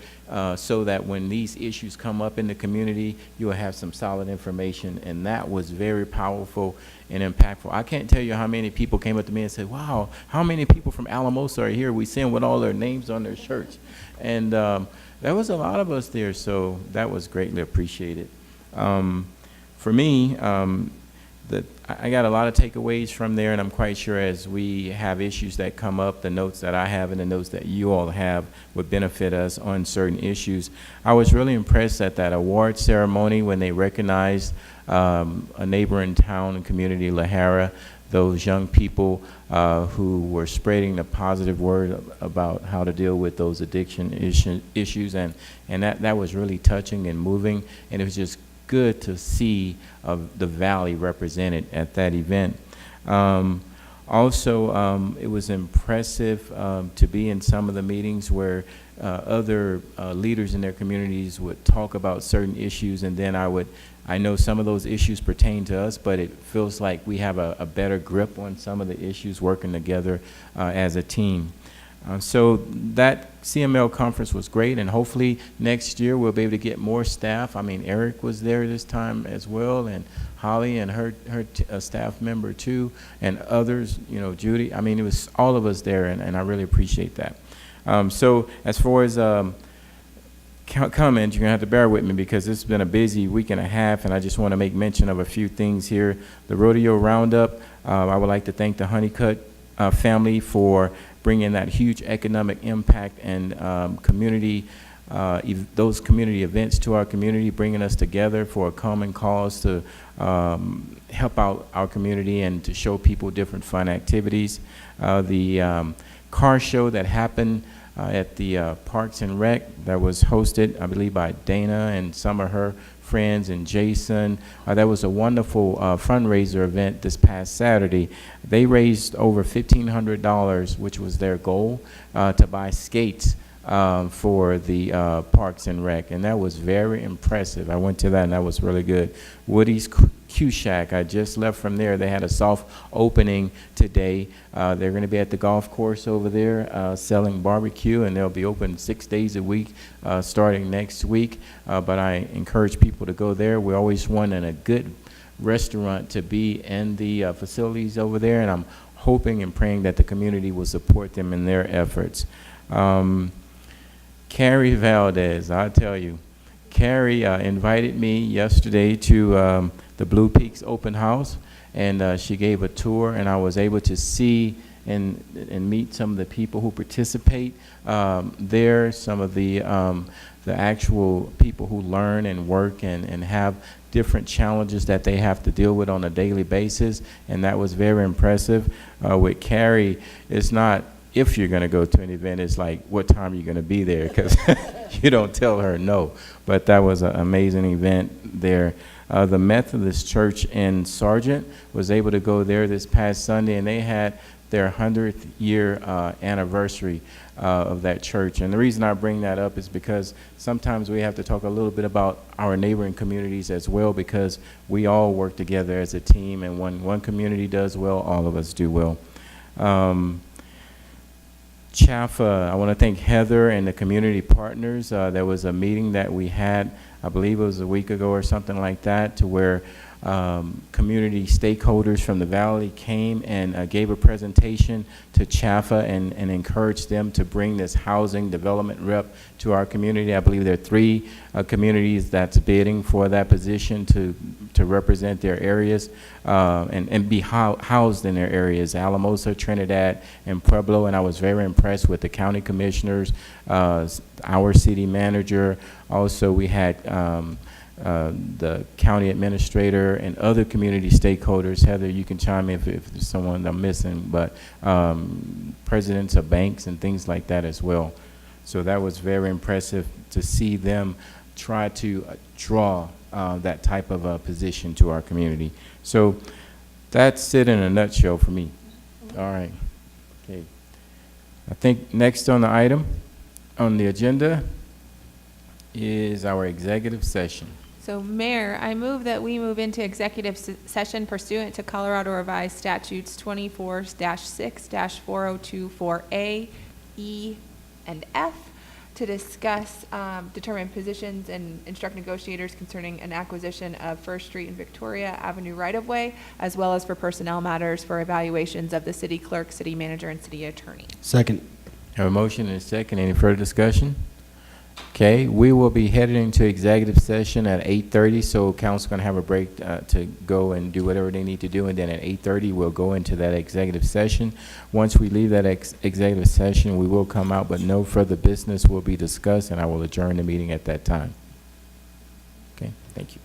so that when these issues come up in the community, you will have some solid information, and that was very powerful and impactful. I can't tell you how many people came up to me and said, wow, how many people from Alamosa are here? We see them with all their names on their shirts. And there was a lot of us there, so that was greatly appreciated. For me, I got a lot of takeaways from there, and I'm quite sure as we have issues that come up, the notes that I have and the notes that you all have would benefit us on certain issues. I was really impressed at that award ceremony when they recognized a neighboring town and community, La Jara, those young people who were spreading the positive word about how to deal with those addiction issues, and that was really touching and moving, and it was just good to see the valley represented at that event. Also, it was impressive to be in some of the meetings where other leaders in their communities would talk about certain issues, and then I know some of those issues pertain to us, but it feels like we have a better grip on some of the issues working together as a team. So that CML conference was great, and hopefully next year we'll be able to get more staff. I mean, Eric was there this time as well, and Holly and her staff member too, and others, you know, Judy. I mean, it was all of us there, and I really appreciate that. So as far as comments, you're gonna have to bear with me because this has been a busy week and a half, and I just want to make mention of a few things here. The Rodeo Roundup, I would like to thank the Honeycutt family for bringing that huge economic impact and those community events to our community, bringing us together for a common cause to help out our community and to show people different fun activities. The car show that happened at the Parks and Rec that was hosted, I believe, by Dana and some of her friends and Jason. That was a wonderful fundraiser event this past Saturday. They raised over $1,500, which was their goal, to buy skates for the Parks and Rec, and that was very impressive. I went to that, and that was really good. Woody's Q Shack, I just left from there. They had a soft opening today. They're going to be at the golf course over there selling barbecue, and they'll be open 6 days a week starting next week. But I encourage people to go there. We always want a good restaurant to be in the facilities over there, and I'm hoping and praying that the community will support them in their efforts. Carrie Valdez, I tell you, Carrie invited me yesterday to the Blue Peaks open house, and she gave a tour, and I was able to see and meet some of the people who participate there, some of the actual people who learn and work and have different challenges that they have to deal with on a daily basis, and that was very impressive. With Carrie, it's not if you're going to go to an event, it's like what time you're going to be there, because you don't tell her no. But that was an amazing event there. The Methodist Church in Sargent was able to go there this past Sunday, and they had their 100th year anniversary of that church. And the reason I bring that up is because sometimes we have to talk a little bit about our neighboring communities as well, because we all work together as a team, and when one community does well, all of us do well. Chaffa, I want to thank Heather and the community partners. There was a meeting that we had, I believe it was a week ago or something like that, to where community stakeholders from the valley came and gave a presentation to Chaffa and encouraged them to bring this housing development rep to our community. I believe there are 3 communities that's bidding for that position to represent their areas and be housed in their areas, Alamosa, Trinidad, and Pueblo. And I was very impressed with the county commissioners, our city manager. Also, we had the county administrator and other community stakeholders. Heather, you can chime in if there's someone I'm missing, but presidents of banks and things like that as well. So that was very impressive to see them try to draw that type of a position to our community. So that's it in a nutshell for me. All right. Okay. I think next on the item on the agenda is our executive session. So, Mayor, I move that we move into executive session pursuant to Colorado Revised Statutes 24-6-4024A, E, and F to discuss, determine positions and instruct negotiators concerning an acquisition of First Street and Victoria Avenue right-of-way, as well as for personnel matters for evaluations of the city clerk, city manager, and city attorney. Second. Have a motion and a second. Any further discussion? Okay, we will be heading into executive session at 8:30, so council's going to have a break to go and do whatever they need to do, and then at 8:30, we'll go into that executive session. Once we leave that executive session, we will come out, but no further business will be discussed, and I will adjourn the meeting at that time. Okay, thank you.